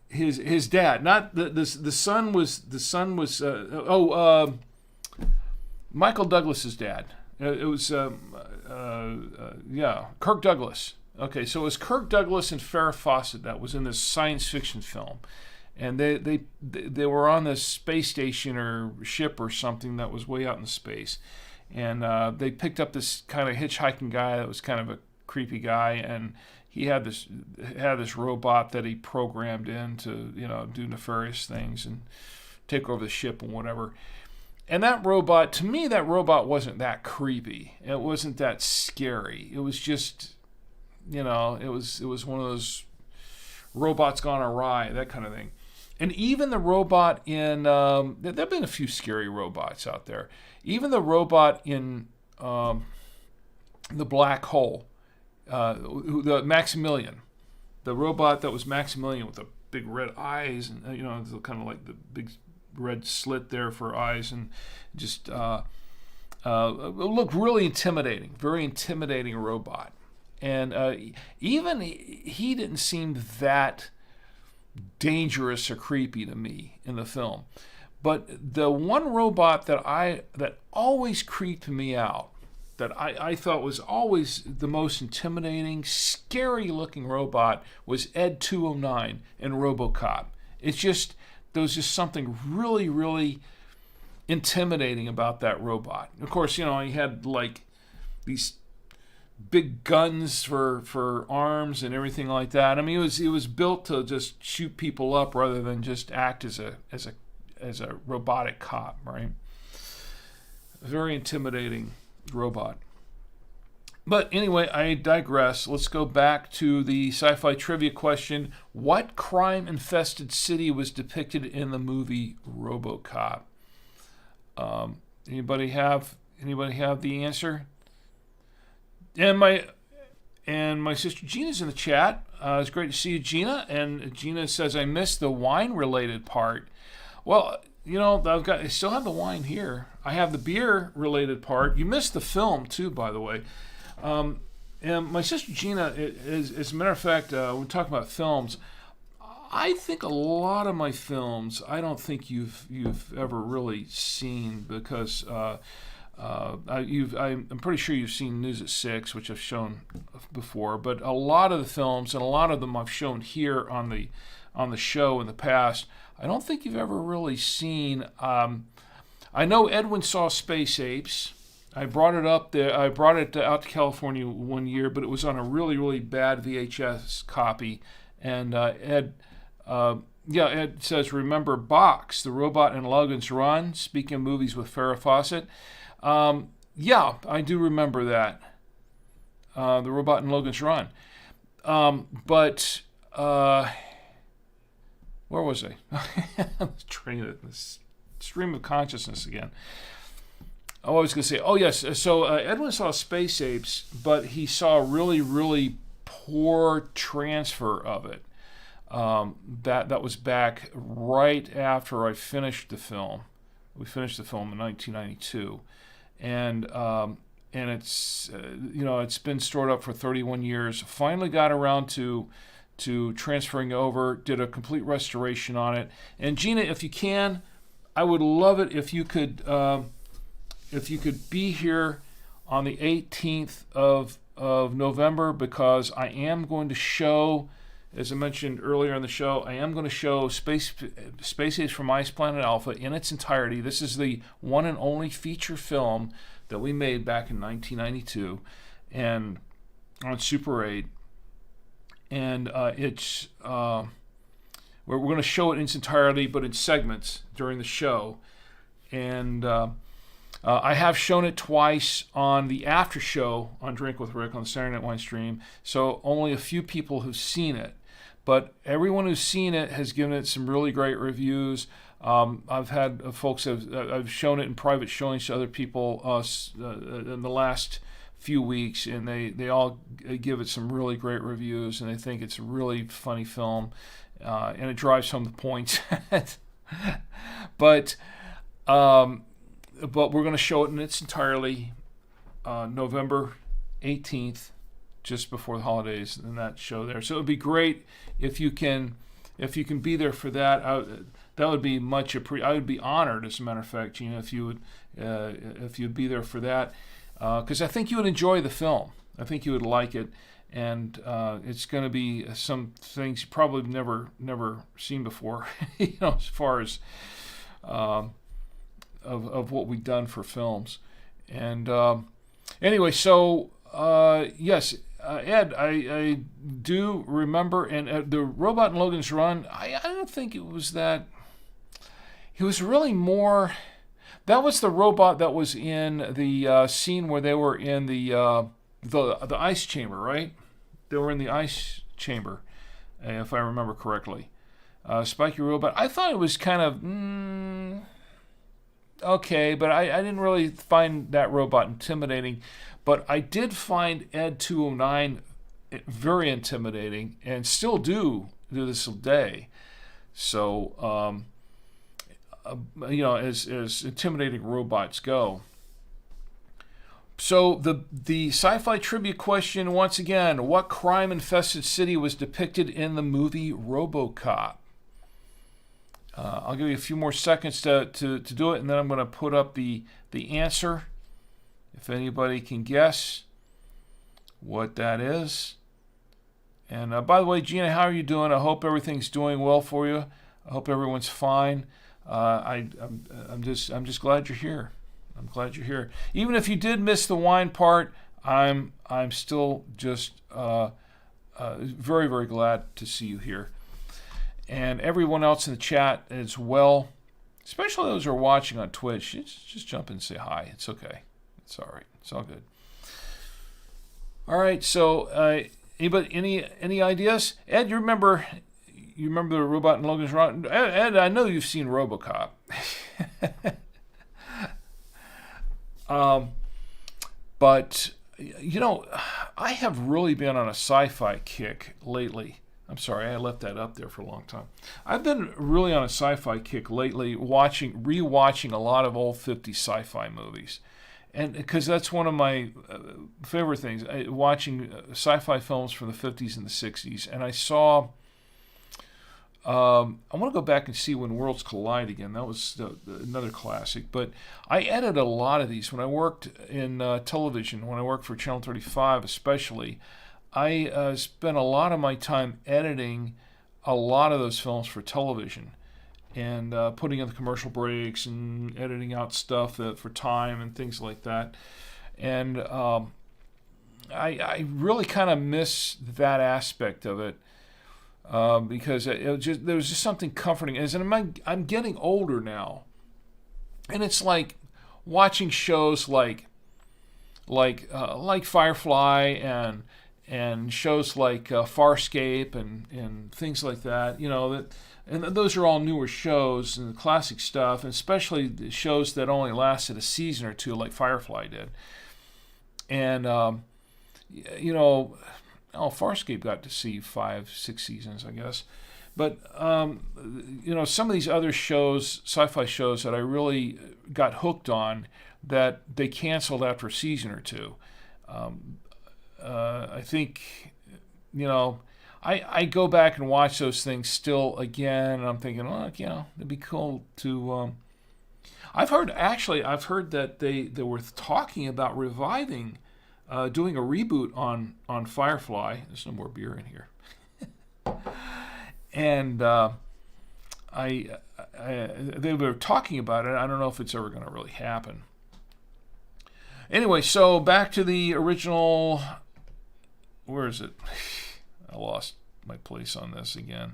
his dad? Not the son was Michael Douglas's dad. It was Kirk Douglas. Okay, so it was Kirk Douglas and Farrah Fawcett that was in this science fiction film, and they were on this space station or ship or something that was way out in space, and they picked up this kind of hitchhiking guy that was kind of a creepy guy, and he had this robot that he programmed in to do nefarious things and take over the ship and whatever. And that robot, to me, wasn't that creepy. It wasn't that scary. It was just, it was one of those robots gone awry, that kind of thing. And even the robot in, there have been a few scary robots out there. Even the robot in the Black Hole, the Maximilian, the robot that was Maximilian with the big red eyes and, kind of like the big red slit there for eyes, and just it looked really intimidating, very intimidating robot. And even he didn't seem that dangerous or creepy to me in the film. But the one robot that always creeped me out, that I thought was always the most intimidating, scary-looking robot, was Ed 209 in RoboCop. There was just something really, really intimidating about that robot. Of course, he had like these big guns for arms and everything like that. I mean, it was built to just shoot people up rather than just act as a robotic cop, right? A very intimidating robot. But anyway, I digress. Let's go back to the sci-fi trivia question. What crime-infested city was depicted in the movie RoboCop? Anybody have the answer? And my sister Gina's in the chat. It's great to see you, Gina. And Gina says, I missed the wine-related part. Well, I still have the wine here. I have the beer related part. You missed the film too, by the way. And my sister Gina, as a matter of fact, we're talking about films. I think a lot of my films, I don't think you've ever really seen, because I'm pretty sure you've seen News at 6, which I've shown before. But a lot of the films, and a lot of them I've shown here on the show in the past, I don't think you've ever really seen. I know Edwin saw Space Apes. I brought it up there. I brought it out to California one year, but it was on a really, really bad VHS copy. And Ed says, remember Box, the Robot in Logan's Run? Speaking of movies with Farrah Fawcett. Yeah, I do remember that. The Robot in Logan's Run. But where was I? I'm trying to this stream of consciousness again. I was going to say, oh yes, so Edwin saw Space Apes, but he saw a really, really poor transfer of it. That was back right after I finished the film. We finished the film in 1992, and it's it's been stored up for 31 years. Finally got around to transferring over. Did a complete restoration on it. And Gina, if you can, I would love it if you could be here on the 18th of November, because I am going to show, as I mentioned earlier in the show, I am going to show Space Apes from Ice Planet Alpha in its entirety. This is the one and only feature film that we made back in 1992, and on Super 8. And we're going to show it in its entirety, but in segments during the show. And I have shown it twice on the after show on Drink with Rick on the Saturday Night Wine Stream, so only a few people have seen it. But everyone who's seen it has given it some really great reviews. I've had folks I've shown it in private showings to other people in the last few weeks, and they all give it some really great reviews, and they think it's a really funny film, and it drives home the points. But we're going to show it in its entirety November 18th, just before the holidays, in that show there. So it would be great if you can be there for that. That would be much I would be honored, as a matter of fact, Gina, if you'd be there for that, because I think you would enjoy the film. I think you would like it, and it's going to be some things you probably never seen before, as far as of what we've done for films. And anyway, so yes, Ed, I do remember, and the Robot in Logan's Run, I don't think it was that. It was really more. That was the robot that was in the scene where they were in the ice chamber, right? They were in the ice chamber, if I remember correctly. Spiky Robot. I thought it was kind of okay, but I didn't really find that robot intimidating. But I did find Ed 209 very intimidating, and still do to this day. So, as intimidating robots go. So the sci-fi trivia question once again: what crime-infested city was depicted in the movie RoboCop? I'll give you a few more seconds to do it, and then I'm going to put up the answer. If anybody can guess what that is. And by the way, Gina, how are you doing? I hope everything's doing well for you. I hope everyone's fine. I'm just glad you're here. I'm glad you're here. Even if you did miss the wine part, I'm still just very, very glad to see you here. And everyone else in the chat as well, especially those who are watching on Twitch, just jump in and say hi. It's okay. It's all right. It's all good. All right. So, anybody, any ideas? Ed, you remember the Robot in Logan's Run? Ed, I know you've seen RoboCop. But I have really been on a sci-fi kick lately. I'm sorry, I left that up there for a long time. I've been really on a sci-fi kick lately, rewatching a lot of old 50s sci-fi movies. And because that's one of my favorite things, watching sci-fi films from the 50s and the 60s. And I saw, I want to go back and see When Worlds Collide again. That was another classic. But I edited a lot of these. When I worked in television, when I worked for Channel 35 especially, I spent a lot of my time editing a lot of those films for television and putting in the commercial breaks and editing out stuff for time and things like that. And I really kind of miss that aspect of it because there was just something comforting. I'm getting older now, and it's like watching shows like Firefly and shows like Farscape and things like that, and those are all newer shows and classic stuff, and especially the shows that only lasted a season or two, like Firefly did. And Farscape got to see 5-6 seasons, I guess. But some of these other shows, sci-fi shows that I really got hooked on, that they canceled after a season or two. I think, I go back and watch those things still again, and I'm thinking, it'd be cool to. I've heard that they were talking about reviving, doing a reboot on Firefly. There's no more beer in here, and they were talking about it. I don't know if it's ever going to really happen. Anyway, so back to the original. Where is it? I lost my place on this again.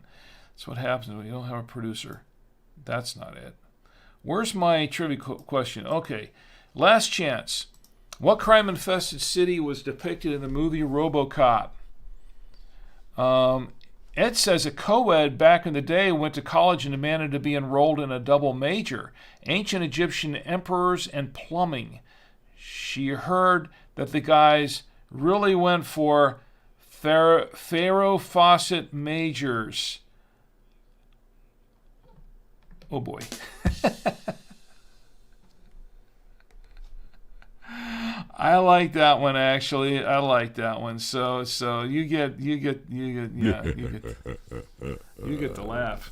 That's what happens when you don't have a producer. That's not it. Where's my trivia question? Okay, last chance. What crime-infested city was depicted in the movie RoboCop? Ed says a co-ed back in the day went to college and demanded to be enrolled in a double major, ancient Egyptian emperors and plumbing. She heard that the guys really went for Farrah Fawcett majors. Oh boy. I like that one actually. I like that one. So you get the laugh.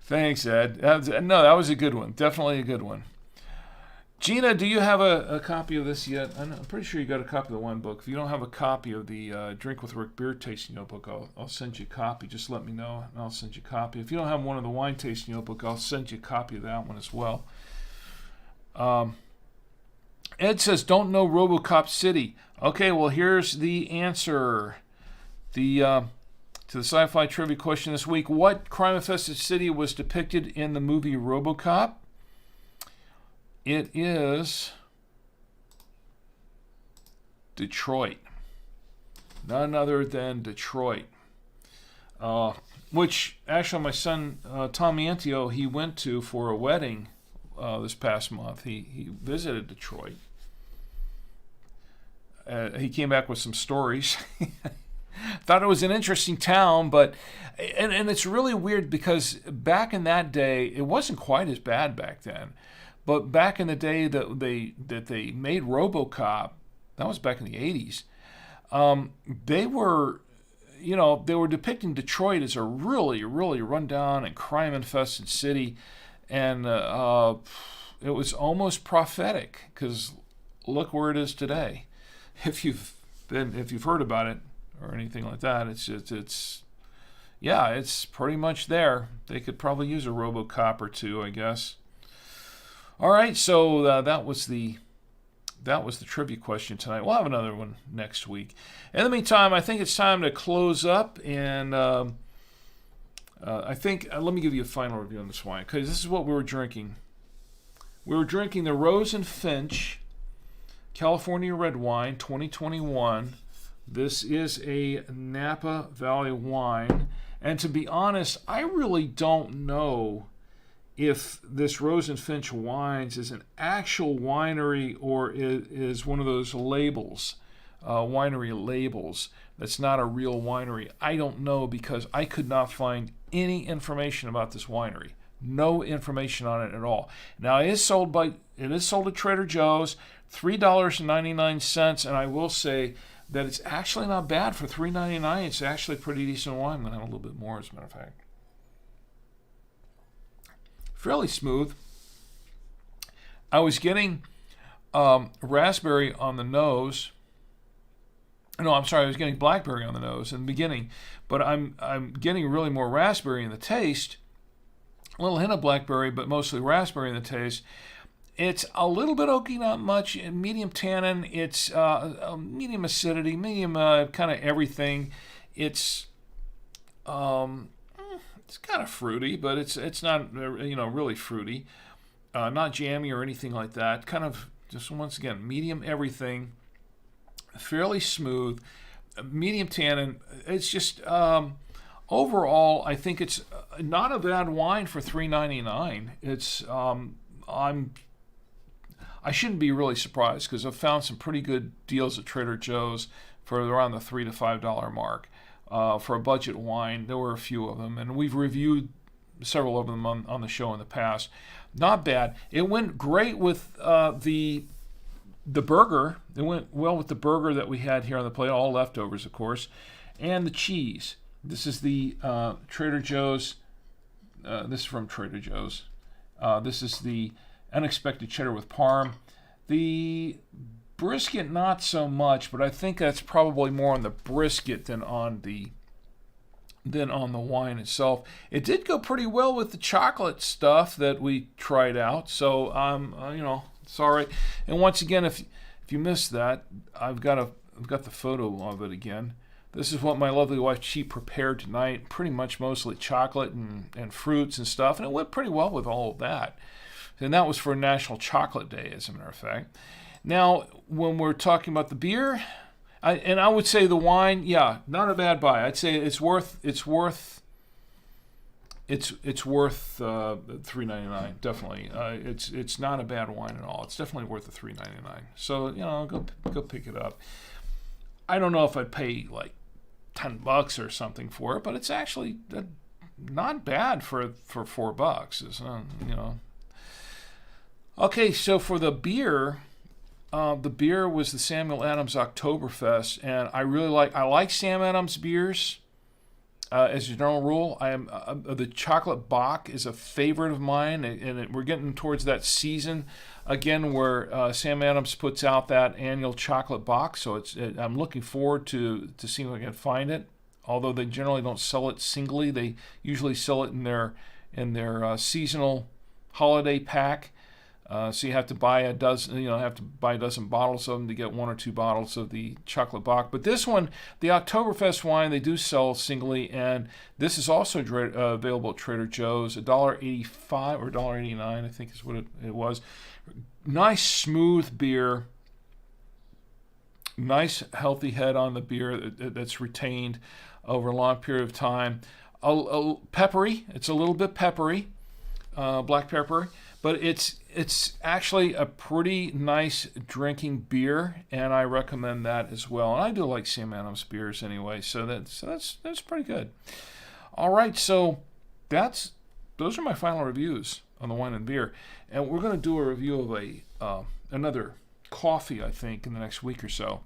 Thanks, Ed. That was a good one. Definitely a good one. Gina, do you have a copy of this yet? I'm pretty sure you got a copy of the wine book. If you don't have a copy of the Drink with Rick beer tasting notebook, I'll send you a copy. Just let me know, and I'll send you a copy. If you don't have one of the wine tasting notebook, I'll send you a copy of that one as well. Ed says, don't know RoboCop City. Okay, well, here's the answer. To the sci-fi trivia question this week. What crime-infested city was depicted in the movie RoboCop? It is Detroit. None other than Detroit. Which, actually, my son, Tom Antio, he went to for a wedding this past month. He visited Detroit. He came back with some stories. Thought it was an interesting town, but and it's really weird because back in that day, it wasn't quite as bad back then. But back in the day that they made RoboCop, that was back in the 80s. They were depicting Detroit as a really, really rundown and crime-infested city, and it was almost prophetic because look where it is today. If you've heard about it or anything like that, it's pretty much there. They could probably use a RoboCop or two, I guess. All right, so that was the trivia question tonight. We'll have another one next week. In the meantime, I think it's time to close up, and I think let me give you a final review on this wine because this is what we were drinking. We were drinking the Rose and Finch California Red Wine 2021. This is a Napa Valley wine, and to be honest, I really don't know if this Rose and Finch Wines is an actual winery or is one of those labels. winery labels. That's not a real winery. I don't know, because I could not find any information about this winery. No information on it at all. Now it is sold at Trader Joe's, $3.99, and I will say that it's actually not bad for $3.99. It's actually a pretty decent wine. I'm gonna have a little bit more, as a matter of fact. Fairly smooth. I was getting raspberry on the nose. No, I'm sorry, I was getting blackberry on the nose in the beginning, but I'm getting really more raspberry in the taste. A little hint of blackberry, but mostly raspberry in the taste. It's a little bit oaky, not much. Medium tannin. It's medium acidity, medium kind of everything. It's kind of fruity, but it's not really fruity. Not jammy or anything like that. Kind of just, once again, medium everything. Fairly smooth, medium tannin. It's just overall, I think it's not a bad wine for $3.99. It's I shouldn't be really surprised, because I've found some pretty good deals at Trader Joe's for around the $3 to $5 mark for a budget wine. There were a few of them, and we've reviewed several of them on the show in the past. Not bad. It went great with the burger. It went well with the burger that we had here on the plate, all leftovers, of course, and the cheese. This is the Trader Joe's. This is from Trader Joe's. This is the unexpected cheddar with parm. The brisket, not so much, but I think that's probably more on the brisket than on the wine itself. It did go pretty well with the chocolate stuff that we tried out. So sorry. And once again, if you missed that, I've got the photo of it again. This is what my lovely wife, she prepared tonight. Pretty much mostly chocolate and fruits and stuff, and it went pretty well with all of that. And that was for National Chocolate Day, as a matter of fact. Now, when we're talking about the beer, I would say the wine, yeah, not a bad buy. I'd say it's worth $3.99, definitely. It's not a bad wine at all. It's definitely worth the $3.99. So go pick it up. I don't know if I'd pay like $10 or something for it, but it's actually not bad for $4. It's, Okay, so for the beer was the Samuel Adams Octoberfest, and I like Sam Adams beers. As a general rule, the chocolate Bock is a favorite of mine, and we're getting towards that season again where Sam Adams puts out that annual chocolate Bock. So I'm looking forward to seeing if I can find it. Although they generally don't sell it singly, they usually sell it in their seasonal holiday pack. So you have to buy a dozen bottles of them to get 1 or 2 bottles of the chocolate Bock. But this one, the Oktoberfest wine, they do sell singly, and this is also available at Trader Joe's. $1.85 or $1.89, I think is what it was. Nice smooth beer. Nice healthy head on the beer that's retained over a long period of time. Peppery. It's a little bit peppery, black pepper. But it's actually a pretty nice drinking beer, and I recommend that as well. And I do like Sam Adams beers anyway, so that's pretty good. All right, so those are my final reviews on the wine and beer, and we're going to do a review of another coffee, I think, in the next week or so.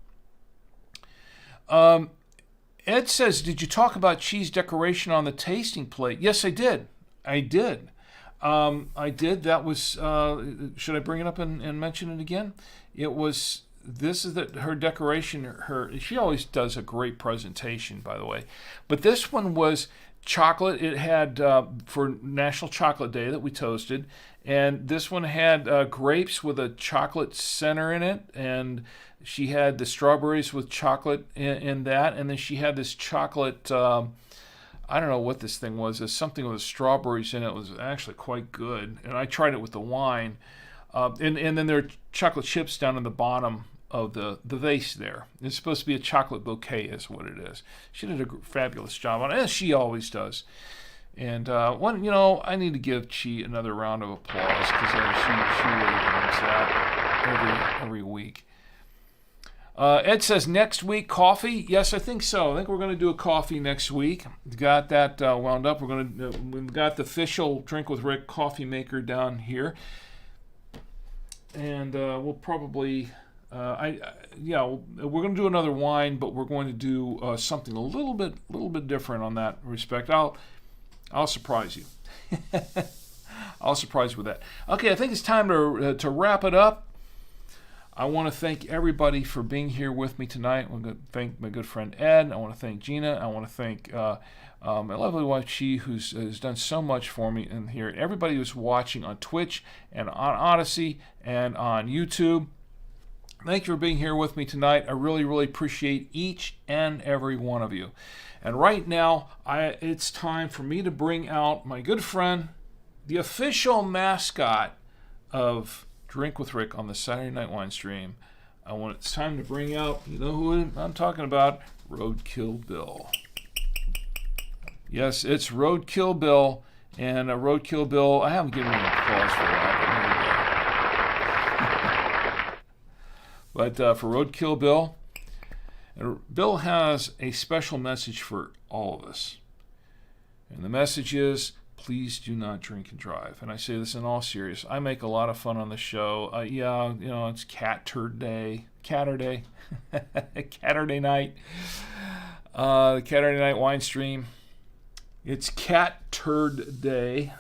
Ed says, "Did you talk about cheese decoration on the tasting plate?" Yes, I did. I did. That was, should I bring it up and mention it again? This is her decoration. She always does a great presentation, by the way. But this one was chocolate. It had, for National Chocolate Day that we toasted, and this one had grapes with a chocolate center in it, and she had the strawberries with chocolate in that, and then she had this chocolate, I don't know what this thing was. There's something with strawberries in it. It was actually quite good. And I tried it with the wine. And then there are chocolate chips down in the bottom of the vase there. It's supposed to be a chocolate bouquet is what it is. She did a fabulous job on it, as she always does. And I need to give Chi another round of applause because she really earns that every week. Ed says next week coffee. Yes, I think so. I think we're going to do a coffee next week. Got that wound up. We've got the official Drink with Rick coffee maker down here, and we'll probably we're going to do another wine, but we're going to do something a little bit different on that respect. I'll surprise you. I'll surprise you with that. Okay, I think it's time to wrap it up. I want to thank everybody for being here with me tonight. I want to thank my good friend Ed. I want to thank Gina. I want to thank my lovely wife, Chi, who's done so much for me in here. Everybody who's watching on Twitch and on Odyssey and on YouTube. Thank you for being here with me tonight. I really, really appreciate each and every one of you. And right now, it's time for me to bring out my good friend, the official mascot of Drink with Rick on the Saturday Night Wine Stream. It's time to bring out, you know who I'm talking about, Roadkill Bill. Yes, it's Roadkill Bill, and Roadkill Bill, I haven't given him an applause for that, but there you go. But for Roadkill Bill, Bill has a special message for all of us. And the message is, please do not drink and drive. And I say this in all seriousness. I make a lot of fun on the show. It's Catterday night. The Catterday night wine stream. It's Cat Turd Day.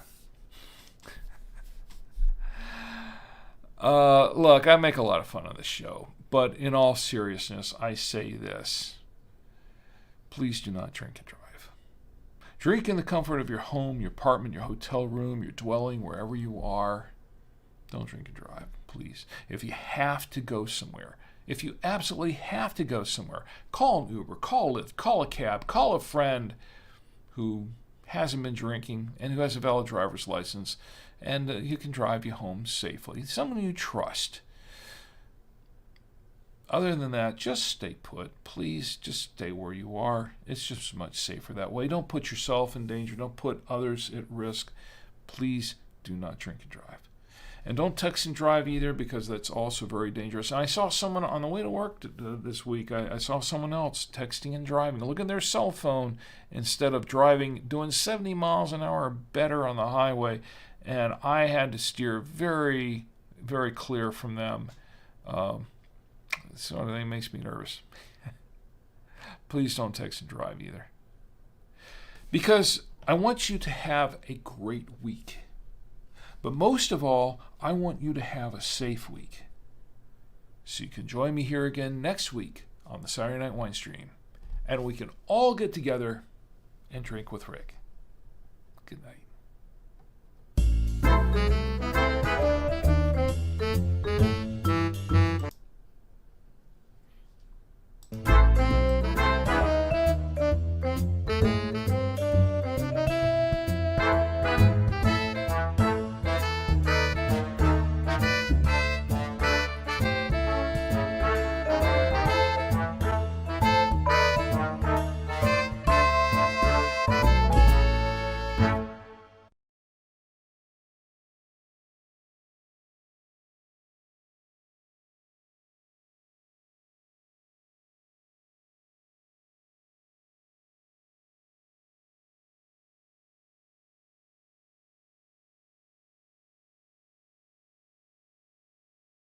Look, I make a lot of fun on the show. But in all seriousness, I say this. Please do not drink and drive. Drink in the comfort of your home, your apartment, your hotel room, your dwelling, wherever you are. Don't drink and drive, please. If you have to go somewhere, if you absolutely have to go somewhere, call an Uber, call Lyft, call a cab, call a friend who hasn't been drinking and who has a valid driver's license, and who can drive you home safely. Someone you trust. Other than that, just stay put. Please just stay where you are. It's just much safer that way. Don't put yourself in danger. Don't put others at risk. Please do not drink and drive. And don't text and drive either, because that's also very dangerous. And I saw someone on the way to work this week. I saw someone else texting and driving. Look at their cell phone instead of driving, doing 70 miles an hour or better on the highway. And I had to steer very, very clear from them. So that makes me nervous. Please don't text and drive either. Because I want you to have a great week. But most of all, I want you to have a safe week. So you can join me here again next week on the Saturday Night Wine Stream. And we can all get together and drink with Rick. Good night.